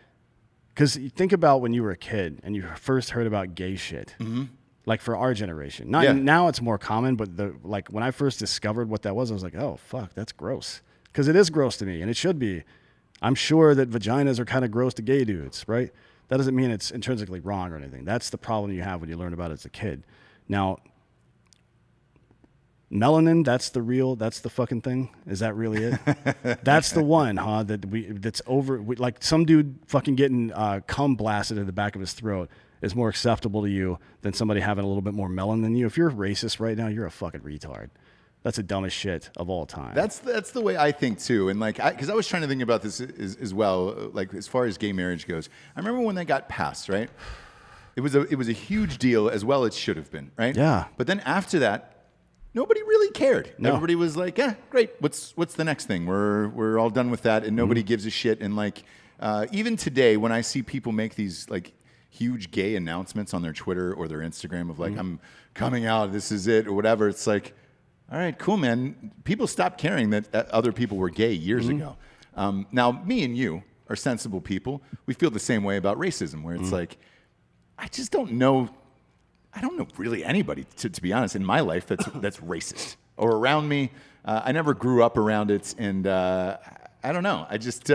Because think about when you were a kid and you first heard about gay shit. Mm-hmm. Like for our generation. Now it's more common, but like when I first discovered what that was, I was like, oh, fuck, that's gross. Because it is gross to me, and it should be. I'm sure that vaginas are kind of gross to gay dudes, right? That doesn't mean it's intrinsically wrong or anything. That's the problem you have when you learn about it as a kid. Now, melanin, that's the fucking thing? Is that really it? That's the one, huh? That's over. Like some dude fucking getting cum blasted in the back of his throat is more acceptable to you than somebody having a little bit more melanin than you. If you're racist right now, you're a fucking retard. That's the dumbest shit of all time. That's the way I think too, and like, because I was trying to think about this as well, like as far as gay marriage goes. I remember when they got passed, right? It was a huge deal, as well it should have been, right? Yeah. But then after that, nobody really cared. No. Everybody was like, yeah, great. What's the next thing? We're all done with that, and nobody gives a shit. And like, even today, when I see people make these like huge gay announcements on their Twitter or their Instagram of like, I'm coming out, this is it, or whatever, it's like, all right, cool, man. People stopped caring that other people were gay years ago. Now, me and you are sensible people. We feel the same way about racism, where it's like, I just don't know. I don't know really anybody, to be honest, in my life that's racist or around me. I never grew up around it, and I don't know. I just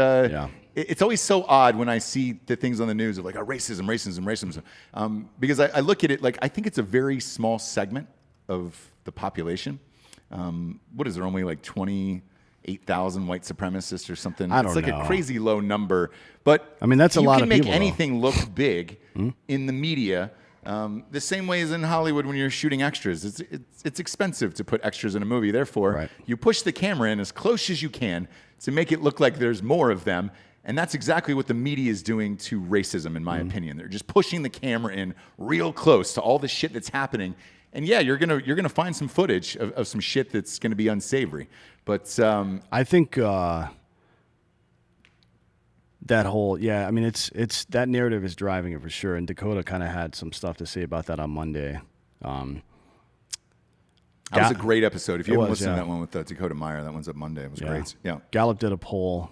it's always so odd when I see the things on the news of like, oh, racism, because I look at it like I think it's a very small segment of the population. What is there, only like 28,000 white supremacists or something? It's like a crazy low number. But I mean, that's a lot of people. You can make anything look big in the media, the same way as in Hollywood when you're shooting extras. It's expensive to put extras in a movie. Therefore, you push the camera in as close as you can to make it look like there's more of them. And that's exactly what the media is doing to racism, in my opinion. They're just pushing the camera in real close to all the shit that's happening. And yeah, you're gonna find some footage of some shit that's gonna be unsavory. But I think that whole I mean it's that narrative is driving it for sure. And Dakota kind of had some stuff to say about that on Monday. That was a great episode. If you haven't listened to that one with Dakota Meyer, that one's up Monday. It was great. Yeah. Gallup did a poll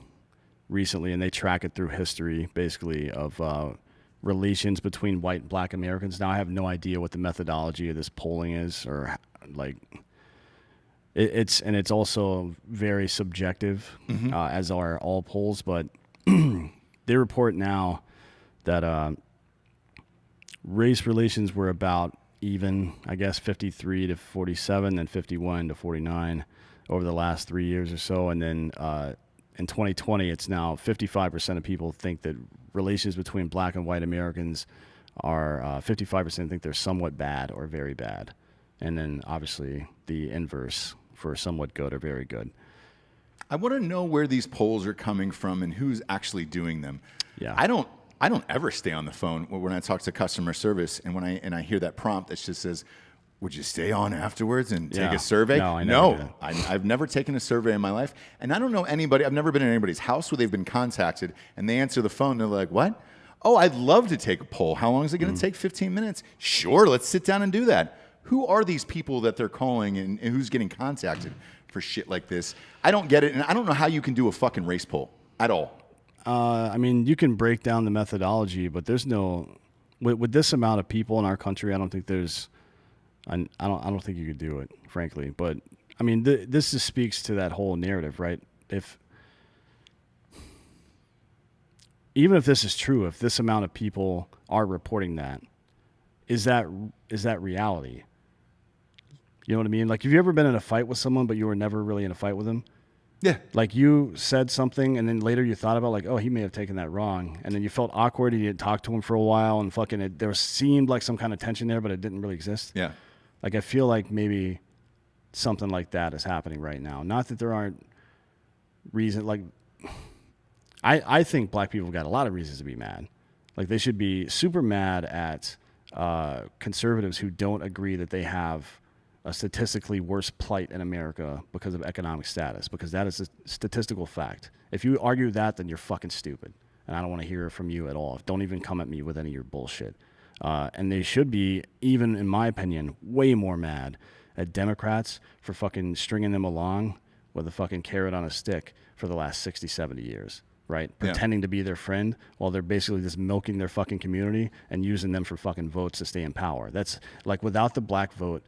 recently, and they track it through history, basically, of relations between white and black Americans. Now, I have no idea what the methodology of this polling is, or like it's also very subjective, as are all polls. But they report now that race relations were about even, I guess, 53 to 47 and 51 to 49 over the last 3 years or so, and then in 2020, it's now 55% of people think that relations between black and white Americans are 55% think they're somewhat bad or very bad. And then obviously the inverse for somewhat good or very good. I want to know where these polls are coming from and who's actually doing them. Yeah. I don't ever stay on the phone when I talk to customer service and when I hear that prompt that just says, would you stay on afterwards and take a survey? No, I've never taken a survey in my life. And I don't know anybody, I've never been in anybody's house where they've been contacted and they answer the phone and they're like, what? Oh, I'd love to take a poll. How long is it going to take? 15 minutes? Sure, let's sit down and do that. Who are these people that they're calling and who's getting contacted for shit like this? I don't get it. And I don't know how you can do a fucking race poll at all. I mean, you can break down the methodology, but there's no, with this amount of people in our country, I don't think there's, I don't think you could do it, frankly. But I mean, this just speaks to that whole narrative, right? Even if this is true, if this amount of people are reporting that, is that reality? You know what I mean? Like, have you ever been in a fight with someone, but you were never really in a fight with them? Yeah. Like, you said something, and then later you thought about, like, oh, he may have taken that wrong. And then you felt awkward, and you didn't talk to him for a while, and fucking there seemed like some kind of tension there, but it didn't really exist. Yeah. Like, I feel like maybe something like that is happening right now. Not that there aren't reasons. Like, I think black people got a lot of reasons to be mad. Like, they should be super mad at conservatives who don't agree that they have a statistically worse plight in America because of economic status, because that is a statistical fact. If you argue that, then you're fucking stupid. And I don't want to hear from you at all. Don't even come at me with any of your bullshit. And they should be, even in my opinion, way more mad at Democrats for fucking stringing them along with a fucking carrot on a stick for the last 60, 70 years. right? Pretending to be their friend while they're basically just milking their fucking community and using them for fucking votes to stay in power. That's like, without the black vote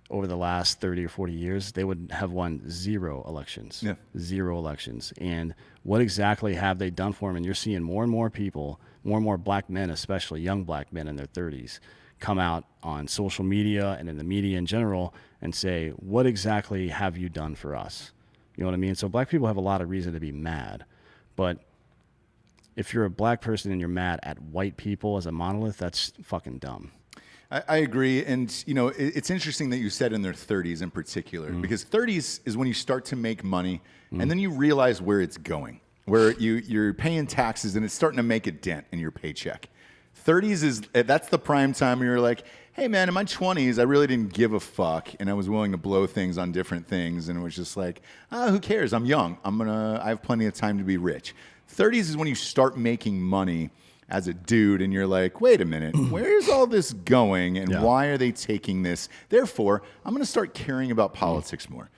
over the last 30 or 40 years, they would have won 0 elections. Yeah. 0 elections. And what exactly have they done for them? And you're seeing more and more people, more and more black men, especially young black men in their 30s, come out on social media and in the media in general and say, what exactly have you done for us? You know what I mean? So black people have a lot of reason to be mad. But if you're a black person and you're mad at white people as a monolith, that's fucking dumb. I agree. And, you know, it's interesting that you said in their 30s in particular, because 30s is when you start to make money and then you realize where it's going, where you're paying taxes and it's starting to make a dent in your paycheck. 30s that's the prime time where you're like, hey man, in my 20s, I really didn't give a fuck and I was willing to blow things on different things. And it was just like, who cares? I'm young. I have plenty of time to be rich. 30s is when you start making money as a dude and you're like, wait a minute, where's all this going and why are they taking this? Therefore, I'm going to start caring about politics more.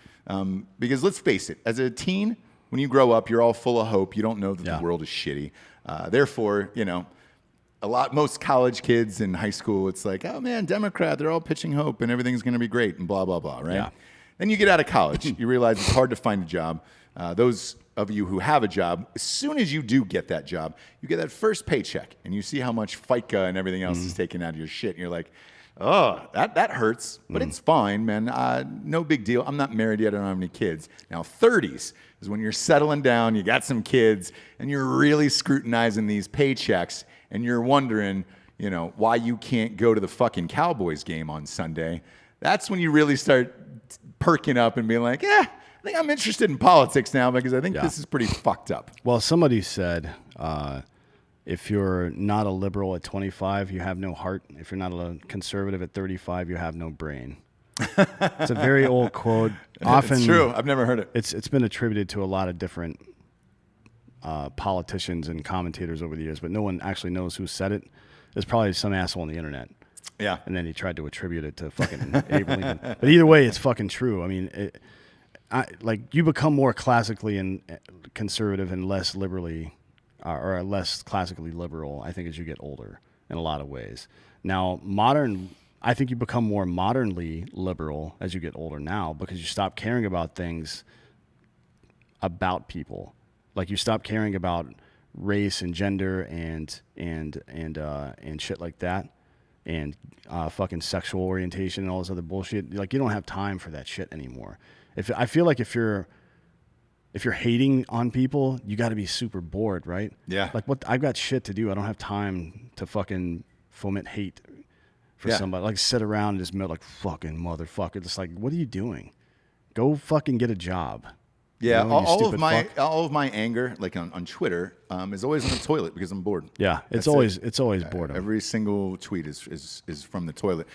Because let's face it, as a teen, when you grow up, you're all full of hope. You don't know that the world is shitty. Therefore, you know, most college kids in high school, it's like, oh man, Democrat, they're all pitching hope and everything's going to be great and blah, blah, blah, right? Yeah. Then you get out of college, you realize it's hard to find a job. Those of you who have a job, as soon as you do get that job, you get that first paycheck and you see how much FICA and everything else is taken out of your shit. And you're like, oh, that hurts, but it's fine, man. No big deal. I'm not married yet. I don't have any kids. Now, 30s is when you're settling down, you got some kids, and you're really scrutinizing these paychecks, and you're wondering, you know, why you can't go to the fucking Cowboys game on Sunday. That's when you really start perking up and being like, I think I'm interested in politics now because I think this is pretty fucked up. Well, somebody said, if you're not a liberal at 25, you have no heart. If you're not a conservative at 35, you have no brain. It's a very old quote. Often, it's true. I've never heard it. It's been attributed to a lot of different politicians and commentators over the years, but no one actually knows who said it. It's probably some asshole on the internet. Yeah. And then he tried to attribute it to fucking Abraham Lincoln. But either way, it's fucking true. I mean, like you become more classically and conservative and less liberally, or less classically liberal, I think, as you get older in a lot of ways. Now, I think you become more modernly liberal as you get older now because you stop caring about things about people. Like you stop caring about race and gender and shit like that, and fucking sexual orientation and all this other bullshit. Like you don't have time for that shit anymore. I feel like if you're hating on people, you got to be super bored, right? Yeah. Like I've got shit to do. I don't have time to fucking foment hate for somebody. Like sit around and just like fucking motherfucker. It's like, what are you doing? Go fucking get a job. Yeah, you know, all of my anger, like on Twitter, is always on the toilet because I'm bored. Yeah, it's always boredom. Every single tweet is from the toilet.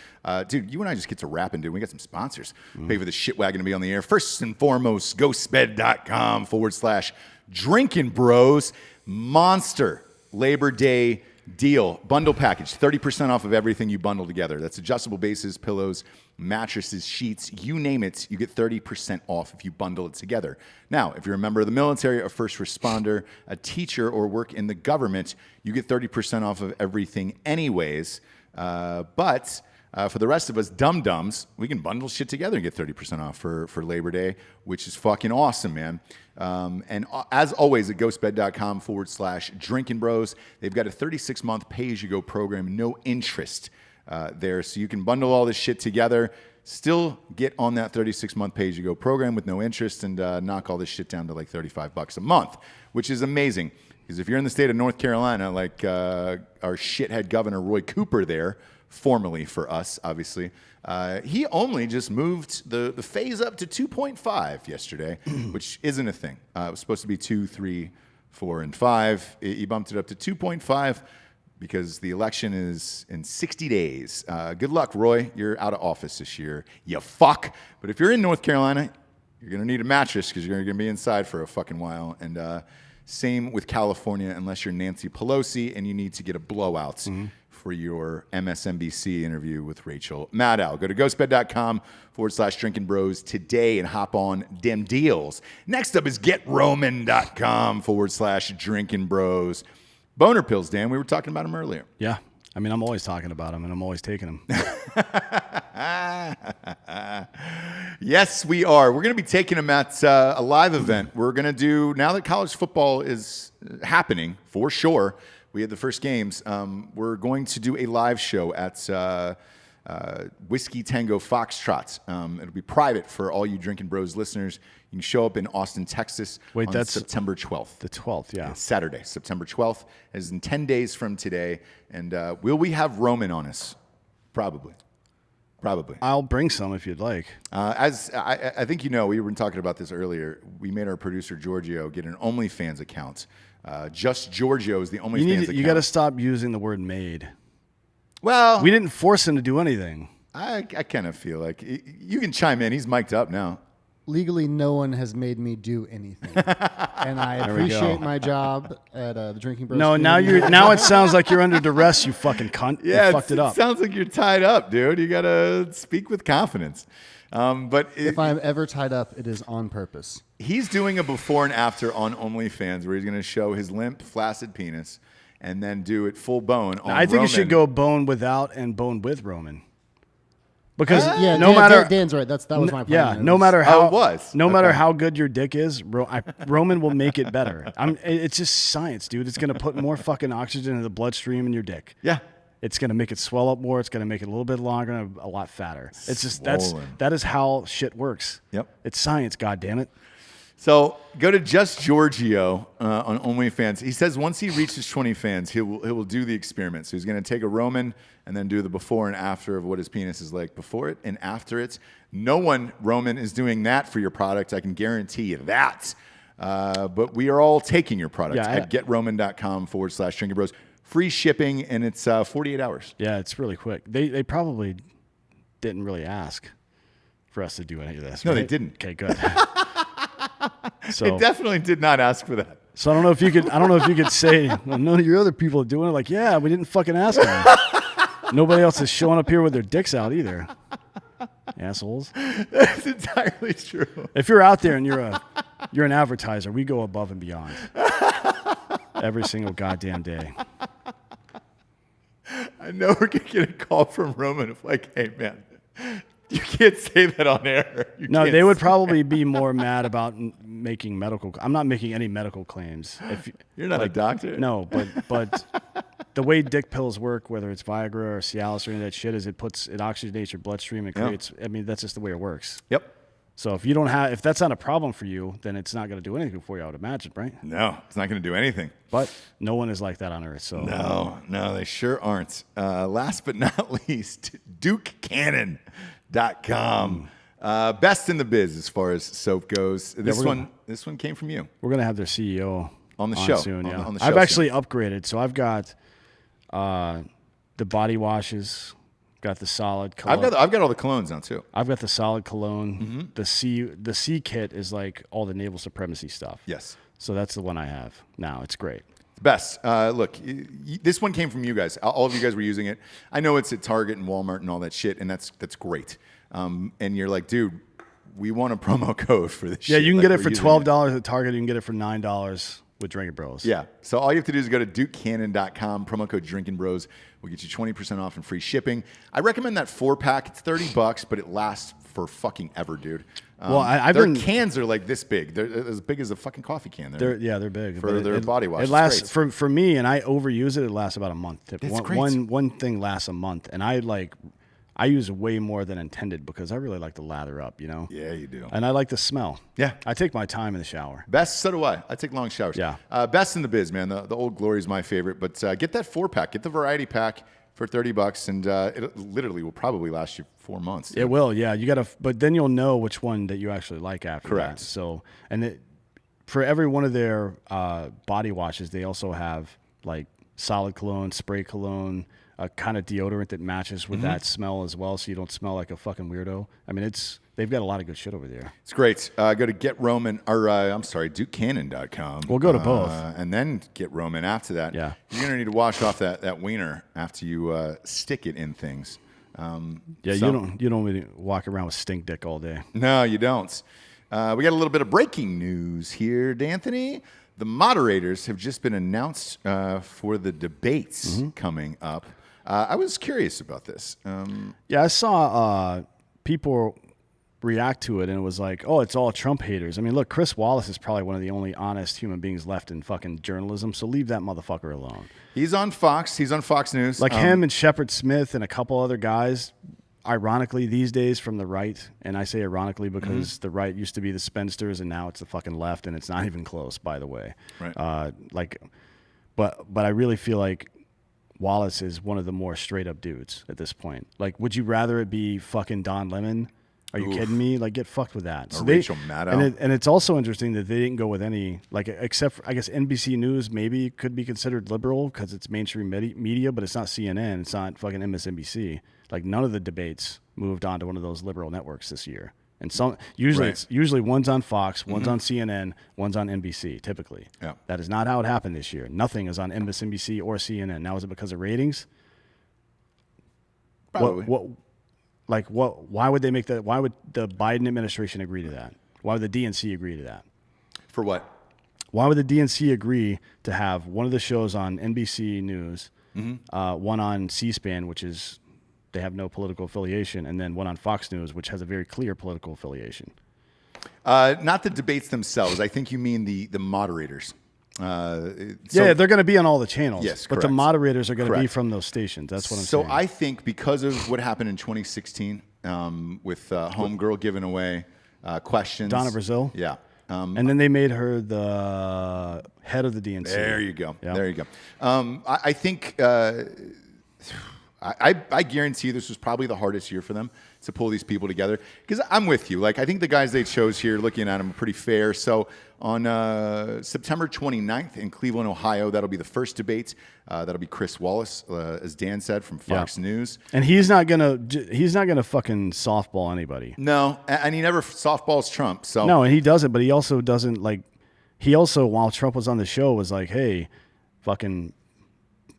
Dude, you and I just get to rapping, dude. We got some sponsors. Pay for the shit wagon to be on the air. First and foremost, ghostbed.com/Drinkin Bros. Monster Labor Day deal. Bundle package. 30% off of everything you bundle together. That's adjustable bases, pillows, mattresses, sheets, you name it, you get 30% off if you bundle it together. Now, if you're a member of the military, a first responder, a teacher, or work in the government, you get 30% off of everything anyways. But for the rest of us dum-dums, we can bundle shit together and get 30% off for Labor Day, which is fucking awesome, man. And as always, at ghostbed.com/Drinkin Bros, they've got a 36-month pay-as-you-go program, no interest there. So you can bundle all this shit together, still get on that 36-month pay-as-you-go program with no interest, and knock all this shit down to like $35 a month, which is amazing. Because if you're in the state of North Carolina, like our shithead Governor Roy Cooper there, formerly for us, obviously, he only just moved the phase up to 2.5 yesterday, which isn't a thing. It was supposed to be 2, 3, 4, and 5. He bumped it up to 2.5 because the election is in 60 days. Good luck, Roy. You're out of office this year, you fuck. But if you're in North Carolina, you're going to need a mattress because you're going to be inside for a fucking while. And same with California, unless you're Nancy Pelosi and you need to get a blowout for your MSNBC interview with Rachel Maddow. Go to ghostbed.com/Drinkin Bros today and hop on dem deals. Next up is GetRoman.com/Drinkin Bros. Boner pills, Dan. We were talking about them earlier. Yeah. I mean, I'm always talking about them, and I'm always taking them. Yes, we are. We're going to be taking them at a live event. We're going to do, now that college football is happening, for sure, we had the first games, we're going to do a live show at Whiskey Tango Foxtrot. It'll be private for all you Drinkin Bros listeners. You can show up in Austin, Texas on that's September 12th. The 12th, yeah. It's Saturday, September 12th. It is in 10 days from today. And will we have Roman on us? Probably. I'll bring some if you'd like. As I think you know, we were talking about this earlier. We made our producer Giorgio get an OnlyFans account. Just Giorgio is the OnlyFans account. You got to stop using the word made. Well, We didn't force him to do anything. I kind of feel like you can chime in. He's mic'd up now. Legally, no one has made me do anything, and I There we go. appreciate my job at the Drinkin Bros. No, community. now it sounds like you're under duress, you fucking cunt. Yeah, You fucked it up. sounds like you're tied up, dude. You gotta speak with confidence. But If I'm ever tied up, it is on purpose. he's doing a before and after on OnlyFans where he's going to show his limp, flaccid penis and then do it full bone on I think it should Roman. go bone without and bone with Roman. Because Yeah, no matter Dan's right. That was my plan. yeah, It no was- matter how it was. no matter Okay. how good your dick is, Roman will make it better. It's just science, dude. It's gonna put more fucking oxygen in the bloodstream in your dick. Yeah. It's gonna make it swell up more. It's gonna make it a little bit longer and a lot fatter. It's just Swollen. that is how shit works. Yep. It's science. God damn it. So go to Just Giorgio on OnlyFans. He says once he reaches 20 fans, he will do the experiment. So he's going to take a Roman and then do the before and after of what his penis is like before it and after it. No one, Roman, is doing that for your product. I can guarantee you that. But we are all taking your product Yeah, at GetRoman.com/Drinkin Bros. Free shipping, and it's 48 hours. Yeah, it's really quick. They probably didn't really ask for us to do any of this. No, they right? didn't. Okay, good. They So, definitely did not ask for that. so I don't know if you could say, well, none of your other people are doing it. Like, yeah, we didn't fucking ask them. Nobody else is showing up here with their dicks out either. Assholes. That's entirely true. If you're out there and you're an advertiser, we go above and beyond every single goddamn day. I know we're going to get a call from Roman of like, hey, man, you can't say that on air. You No, can't they would say- probably be more mad about making medical. I'm not making any medical claims. You're not a doctor. No, but the way dick pills work, whether it's Viagra or Cialis or any of that shit, is it oxygenates your bloodstream and Yeah. creates. I mean, that's just the way it works. Yep. So if that's not a problem for you, then it's not going to do anything for you, I would imagine, right? No, it's not going to do anything. But no one is like that on Earth. So No, they sure aren't. Last but not least, DukeCannon.com. Best in the biz as far as soap goes. This one came from you. we're going to have their CEO On the show. soon. On Yeah, the show I've soon. actually upgraded. So I've got the body washes, got the solid cologne. I've got all the colognes now too. I've got the solid cologne. Mm-hmm. The C kit is like all the naval supremacy stuff. Yes. So that's the one I have now. It's great. Best. Look, this one came from you guys. All of you guys were using it. I know it's at Target and Walmart and all that shit, and that's great. And you're like, dude, we want a promo code for this. Yeah, shit. you can Like, get it we're for using $12 at Target. You can get it for $9 with Drinkin Bros. Yeah. So all you have to do is go to DukeCannon.com, promo code Drinkin Bros. We'll get you 20% off and free shipping. I recommend that 4-pack. It's $30, but it lasts for fucking ever, dude. Well, their cans are like this big. They're as big as a fucking coffee can. They're big. For But their body wash. It It's lasts great. for me, and I overuse it. It lasts about a month. That's great. One thing lasts a month, and I use way more than intended because I really like to lather up, you know. Yeah, you do. And I like the smell. Yeah. I take my time in the shower. Best, so do I. I take long showers. Yeah. Best in the biz, man. The Old Glory is my favorite. But get that 4-pack. Get the variety pack for $30, and it literally will probably last you 4 months. It will, yeah. You gotta, but then you'll know which one that you actually like after Correct. that. So, for every one of their body washes, they also have like solid cologne, spray cologne, a kind of deodorant that matches with that smell as well, so you don't smell like a fucking weirdo. I mean, it's they've got a lot of good shit over there. It's great. Go to DukeCannon.com. We'll go to both. And then Get Roman after that. Yeah. You're going to need to wash off that wiener after you stick it in things. You don't really walk around with stink dick all day. No, you don't. We got a little bit of breaking news here, D'Anthony. The moderators have just been announced for the debates coming up. I was curious about this. I saw people react to it, and it was like, oh, it's all Trump haters. I mean, look, Chris Wallace is probably one of the only honest human beings left in fucking journalism, so leave that motherfucker alone. He's on Fox. He's on Fox News. Like him and Shepard Smith and a couple other guys, ironically, these days from the right, and I say ironically because the right used to be the spinsters, and now it's the fucking left, and it's not even close, by the way. Right. But I really feel like Wallace is one of the more straight up dudes at this point. Like, would you rather it be fucking Don Lemon? Are you kidding me? Like, get fucked with that. Or Rachel Maddow. And it's also interesting that they didn't go with any, like, except for, I guess, NBC News maybe could be considered liberal because it's mainstream media, but it's not CNN. It's not fucking MSNBC. Like, none of the debates moved on to one of those liberal networks this year. And usually one's on Fox, one's on CNN, one's on NBC, typically. Yeah. That is not how it happened this year. Nothing is on MSNBC or CNN. Now, is it because of ratings? Probably. Why would they make that? Why would the Biden administration agree to that? Why would the DNC agree to that? For what? Why would the DNC agree to have one of the shows on NBC News, one on C-SPAN, which is they have no political affiliation, and then one on Fox News, which has a very clear political affiliation? Not the debates themselves. I think you mean the moderators. They're going to be on all the channels. Yes, but correct. the moderators are going to be Correct. from those stations. That's what I'm So saying. I think because of what happened in 2016 with Homegirl giving away questions. Donna Brazile? Yeah. And then they made her the head of the DNC. There you go. Yep. There you go. I think I guarantee this was probably the hardest year for them to pull these people together. Because I'm with you. Like, I think the guys they chose here, looking at them, are pretty fair. So on September 29th in Cleveland, Ohio, that'll be the first debate. That'll be Chris Wallace, as Dan said, from Fox News. And he's not gonna fucking softball anybody. No, and he never softballs Trump. So No, and he doesn't. But he also doesn't like. He also, while Trump was on the show, was like, "Hey, fucking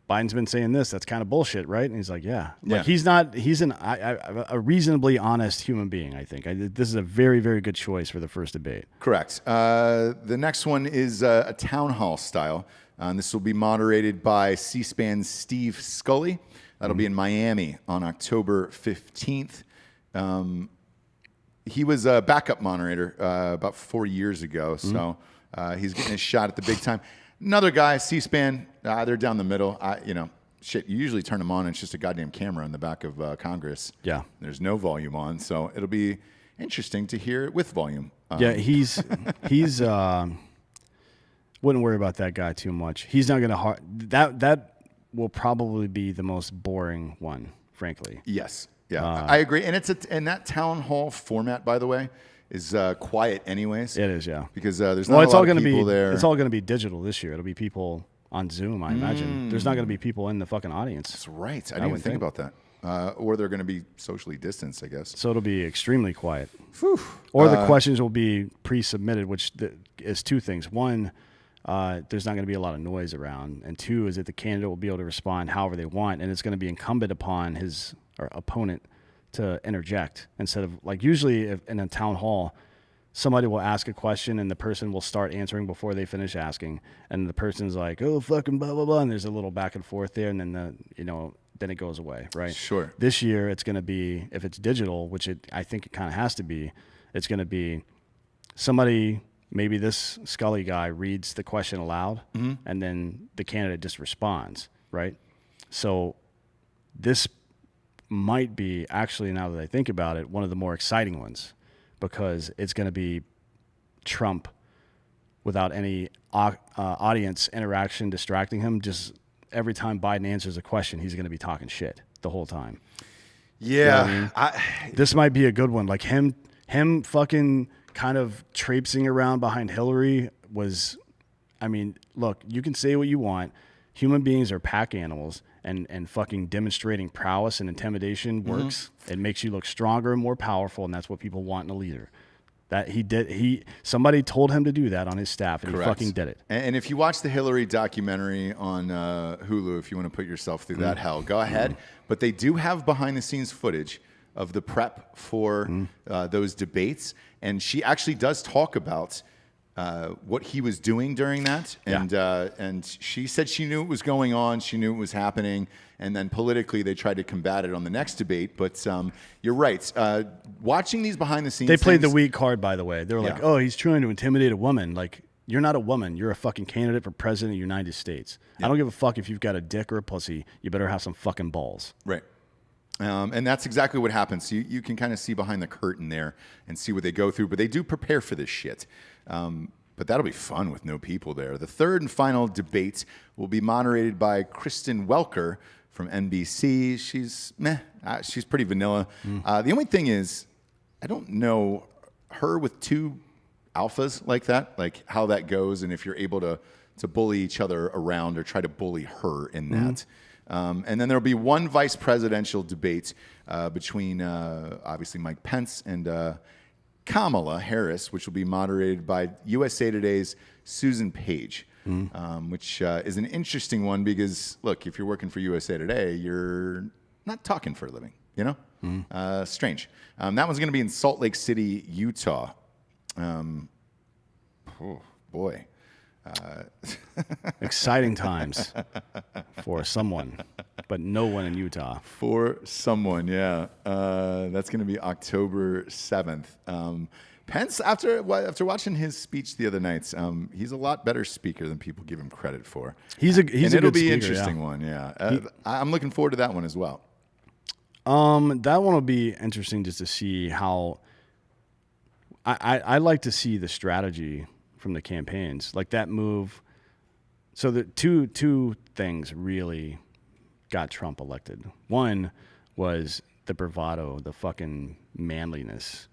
Biden's been saying this. That's kind of bullshit, right?" And he's like, "Yeah." Like, he's not. He's a reasonably honest human being. I think this is a very, very good choice for the first debate. Correct. The next one is a town hall style. And this will be moderated by C-SPAN's Steve Scully. That'll be in Miami on October 15th. He was a backup moderator about 4 years ago, so he's getting his shot at the big time. Another guy, C-SPAN, they're down the middle. You usually turn them on, and it's just a goddamn camera in the back of Congress. Yeah. There's no volume on, so it'll be interesting to hear it with volume. He's wouldn't worry about that guy too much. He's not gonna that will probably be the most boring one, frankly. Yes. Yeah, I agree. And and that town hall format, by the way, is quiet anyways. It is, yeah. Because there's not a lot of people there. It's all going to be digital this year. It'll be people on Zoom, I imagine. There's not going to be people in the fucking audience. That's right. I didn't even think about that. Or they're going to be socially distanced, I guess. So it'll be extremely quiet. Whew. Or the questions will be pre-submitted, which is two things. One, there's not going to be a lot of noise around. And two is that the candidate will be able to respond however they want, and it's going to be incumbent upon his or opponent to interject instead of, like, usually in a town hall, somebody will ask a question and the person will start answering before they finish asking, and the person's like, "Oh, fucking blah blah blah," and there's a little back and forth there, and then then it goes away, right? Sure. This year it's going to be, if it's digital, which I think it kind of has to be, it's going to be somebody, maybe this Scully guy reads the question aloud, and then the candidate just responds, right? So this might be, actually, now that I think about it, one of the more exciting ones, because it's going to be Trump without any audience interaction distracting him. Just every time Biden answers a question, he's going to be talking shit the whole time. Yeah. You know what I mean? This might be a good one. Like him fucking kind of traipsing around behind Hillary was, I mean, look, you can say what you want. Human beings are pack animals, and fucking demonstrating prowess and intimidation works. It makes you look stronger and more powerful, and that's what people want in a leader. That somebody told him to do that on his staff, and Correct. he fucking did it. And if you watch the Hillary documentary on Hulu, if you want to put yourself through that hell, go ahead. But they do have behind-the-scenes footage of the prep for those debates, and she actually does talk about what he was doing during that, and she said she knew it was going on, she knew it was happening, and then politically they tried to combat it on the next debate. But you're right. Watching these behind the scenes, they played the weak card, by the way. They were like, Yeah. "Oh, he's trying to intimidate a woman." Like, you're not a woman. You're a fucking candidate for president of the United States. I don't give a fuck if you've got a dick or a pussy. You better have some fucking balls. Right. And that's exactly what happens. So you can kind of see behind the curtain there and see what they go through. But they do prepare for this shit. But that'll be fun with no people there. The third and final debate will be moderated by Kristen Welker from NBC. She's meh. She's pretty vanilla. The only thing is, I don't know her with two alphas like that, like how that goes, and if you're able to bully each other around or try to bully her in that. And then there'll be one vice presidential debate between obviously Mike Pence and Kamala Harris, which will be moderated by USA Today's Susan Page, which is an interesting one because, look, if you're working for USA Today, you're not talking for a living, you know? Strange. That one's going to be in Salt Lake City, Utah. Oh, boy. Exciting times for someone, but no one in Utah. For someone, yeah. That's going to be October 7th. Pence, after watching his speech the other night, he's a lot better speaker than people give him credit for. He's a it'll good be speaker, interesting one, yeah. I'm looking forward to that one as well. That one will be interesting just to see how. I like to see the strategy from the campaigns, like that move. So the two things really got Trump elected. One was the bravado, the fucking manliness,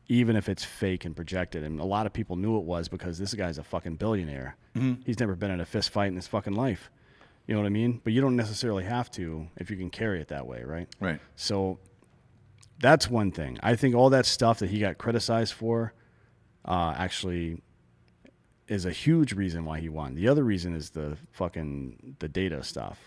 even if it's fake and projected. And a lot of people knew it was because this guy's a fucking billionaire. He's never been in a fist fight in his fucking life. You know what I mean? But you don't necessarily have to if you can carry it that way, right? Right. So that's one thing. I think all that stuff that he got criticized for actually is a huge reason why he won. The other reason is the data stuff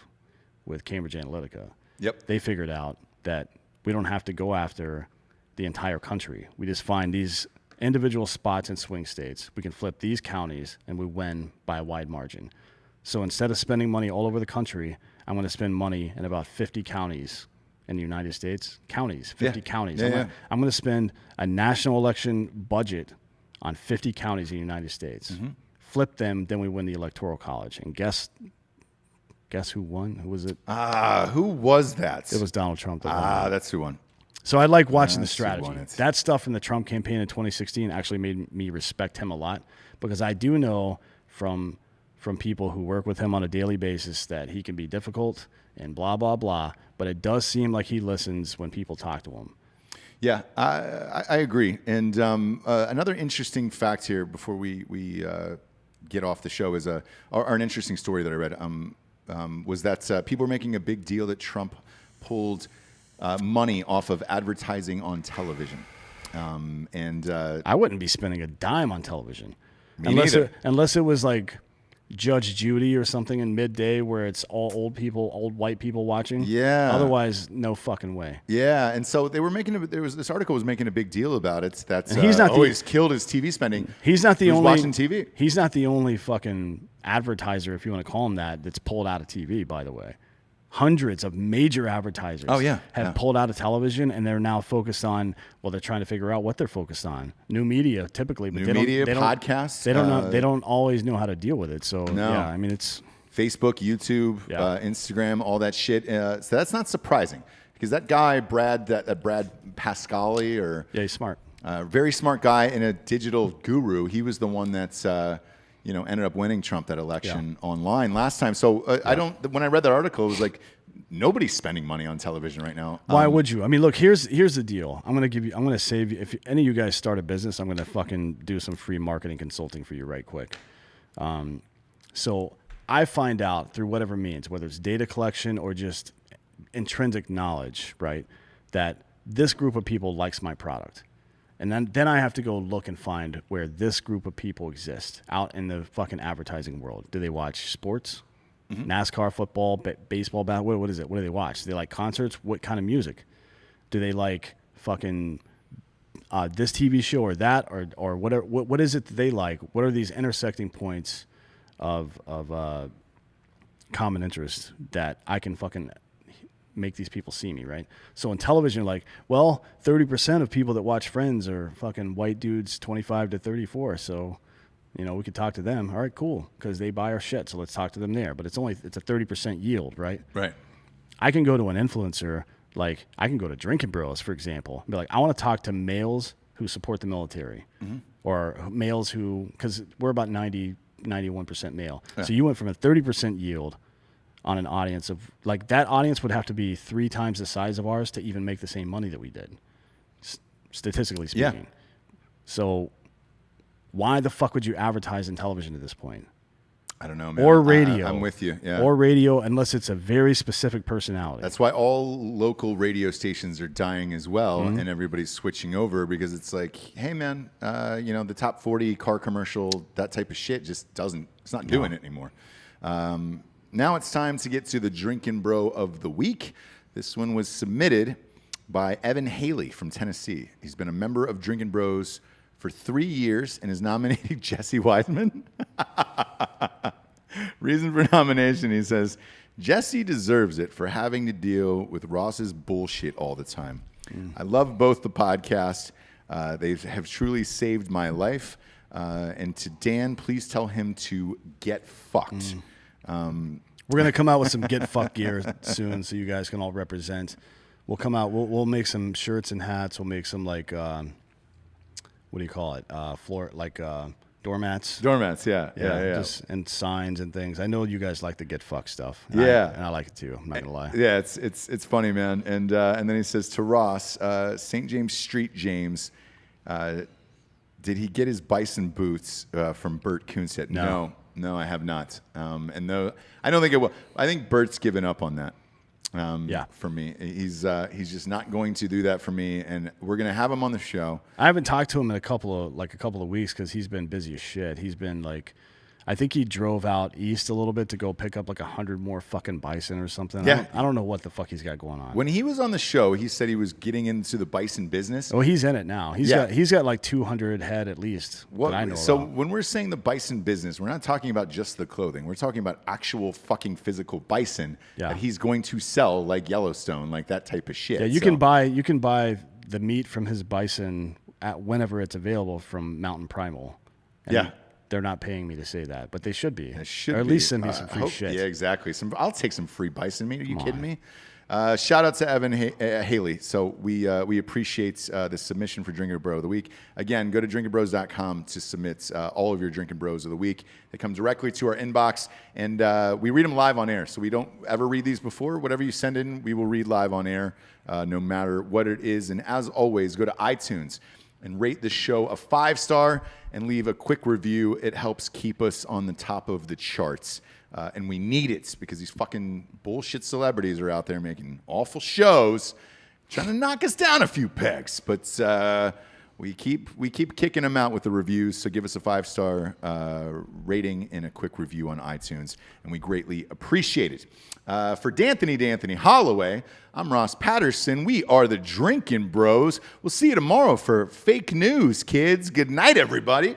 with Cambridge Analytica. Yep. They figured out that we don't have to go after the entire country. We just find these individual spots in swing states. We can flip these counties and we win by a wide margin. So instead of spending money all over the country, I'm going to spend money in about 50 counties in the United States. 50 counties. I'm going to spend a national election budget on 50 counties in the United States. Flip them, then we win the Electoral College. And guess who won? Who was it? Who was that? It was Donald Trump that won. That's who won. So I like watching the That's who strategy. won it. That stuff in the Trump campaign in 2016 actually made me respect him a lot because I do know from people who work with him on a daily basis that he can be difficult and blah, blah, blah. But it does seem like he listens when people talk to him. Yeah, I agree. And another interesting fact here before we get off the show is or an interesting story that I read was that people were making a big deal that Trump pulled money off of advertising on television. And I wouldn't be spending a dime on television. Neither. Unless it was like Judge Judy or something in midday where it's all old white people watching. Yeah. Otherwise, no fucking way. Yeah, and so they were this article was making a big deal about it. That he's not he's killed his TV spending. He's not the Who's only watching TV. He's not the only fucking advertiser, if you want to call him that's pulled out of TV. By the way, hundreds of major advertisers have pulled out of television, and they're now focused on. Well, they're trying to figure out what they're focused on. New media, typically, but podcasts. They don't know. They don't always know how to deal with it. So yeah, I mean it's Facebook, YouTube, Instagram, all that shit. So that's not surprising because that guy Brad Pascali, he's smart, very smart guy and a digital guru. He was the one that's ended up winning Trump that election online last time. So when I read that article, it was like nobody's spending money on television right now. Why would you? I mean, look, here's the deal. I'm going to save you. If any of you guys start a business, I'm going to fucking do some free marketing consulting for you right quick. So I find out through whatever means, whether it's data collection or just intrinsic knowledge, right, that this group of people likes my product. And then I have to go look and find where this group of people exist out in the fucking advertising world. Do they watch sports? Mm-hmm. NASCAR, football, baseball, what is it? What do they watch? Do they like concerts? What kind of music? Do they like fucking this TV show or that or whatever? What is it that they like? What are these intersecting points of common interest that I can fucking make these people see me, right? So in television, you're like, well, 30% of people that watch Friends are fucking white dudes 25 to 34, so we could talk to them. All right, cool, because they buy our shit, so let's talk to them there. But it's a 30% yield, right? Right. I can go to an influencer, like I can go to Drinkin Bros, for example, and be like, I want to talk to males who support the military, or males who, because we're about 91% male. Yeah. So you went from a 30% yield on an audience of, like, that audience would have to be 3 times the size of ours to even make the same money that we did, statistically speaking. Yeah. So why the fuck would you advertise in television at this point? I don't know, man. Or radio. I'm with you. Yeah. Or radio, unless it's a very specific personality. That's why all local radio stations are dying as well, and everybody's switching over, because it's like, hey, man, the top 40 car commercial, that type of shit just it's not doing it anymore. Now it's time to get to the Drinkin Bro of the Week. This one was submitted by Evan Haley from Tennessee. He's been a member of Drinkin Bros for 3 years and is nominating Jessie Wiseman. Reason for nomination, he says, Jessie deserves it for having to deal with Ross's bullshit all the time. I love both the podcasts. They have truly saved my life. And to Dan, please tell him to get fucked. We're going to come out with some get fucked gear soon so you guys can all represent. We'll come out. We'll make some shirts and hats. We'll make some, like, what do you call it? Doormats. Doormats, yeah. And signs and things. I know you guys like the get fucked stuff. And I like it too. I'm not going to lie. Yeah, it's funny, man. And then he says to Ross, St. James Street James, did he get his bison boots from Bert Kunstedt? No, I have not. And no, I don't think it will. I think Bert's given up on that. For me, he's just not going to do that for me, and we're gonna have him on the show. I haven't talked to him in a couple of weeks because he's been busy as shit. He's been like, I think he drove out east a little bit to go pick up like 100 more fucking bison or something. Yeah. I don't know what the fuck he's got going on. When he was on the show, he said he was getting into the bison business. Oh, he's in it now. He's got like 200 head at least. That I know so about. When we're saying the bison business, we're not talking about just the clothing. We're talking about actual fucking physical bison that he's going to sell, like Yellowstone, like that type of shit. Yeah, you can buy the meat from his bison at whenever it's available from Mountain Primal. And they're not paying me to say that, but they should be. They should or at least send me some free shit. Yeah, exactly. I'll take some free bison meat. Are you kidding me? Shout out to Evan Haley. So we appreciate the submission for Drinkin Bro of the Week. Again, go to drinkinbros.com to submit all of your Drinkin Bros of the Week. They come directly to our inbox, and we read them live on air. So we don't ever read these before. Whatever you send in, we will read live on air, no matter what it is. And as always, go to iTunes and rate the show a 5-star and leave a quick review. It helps keep us on the top of the charts. And we need it because these fucking bullshit celebrities are out there making awful shows, trying to knock us down a few pegs. But we keep kicking them out with the reviews. So give us a 5-star rating and a quick review on iTunes, and we greatly appreciate it. For D'Anthony Holloway, I'm Ross Patterson. We are the Drinkin Bros. We'll see you tomorrow for Fake News, kids. Good night, everybody.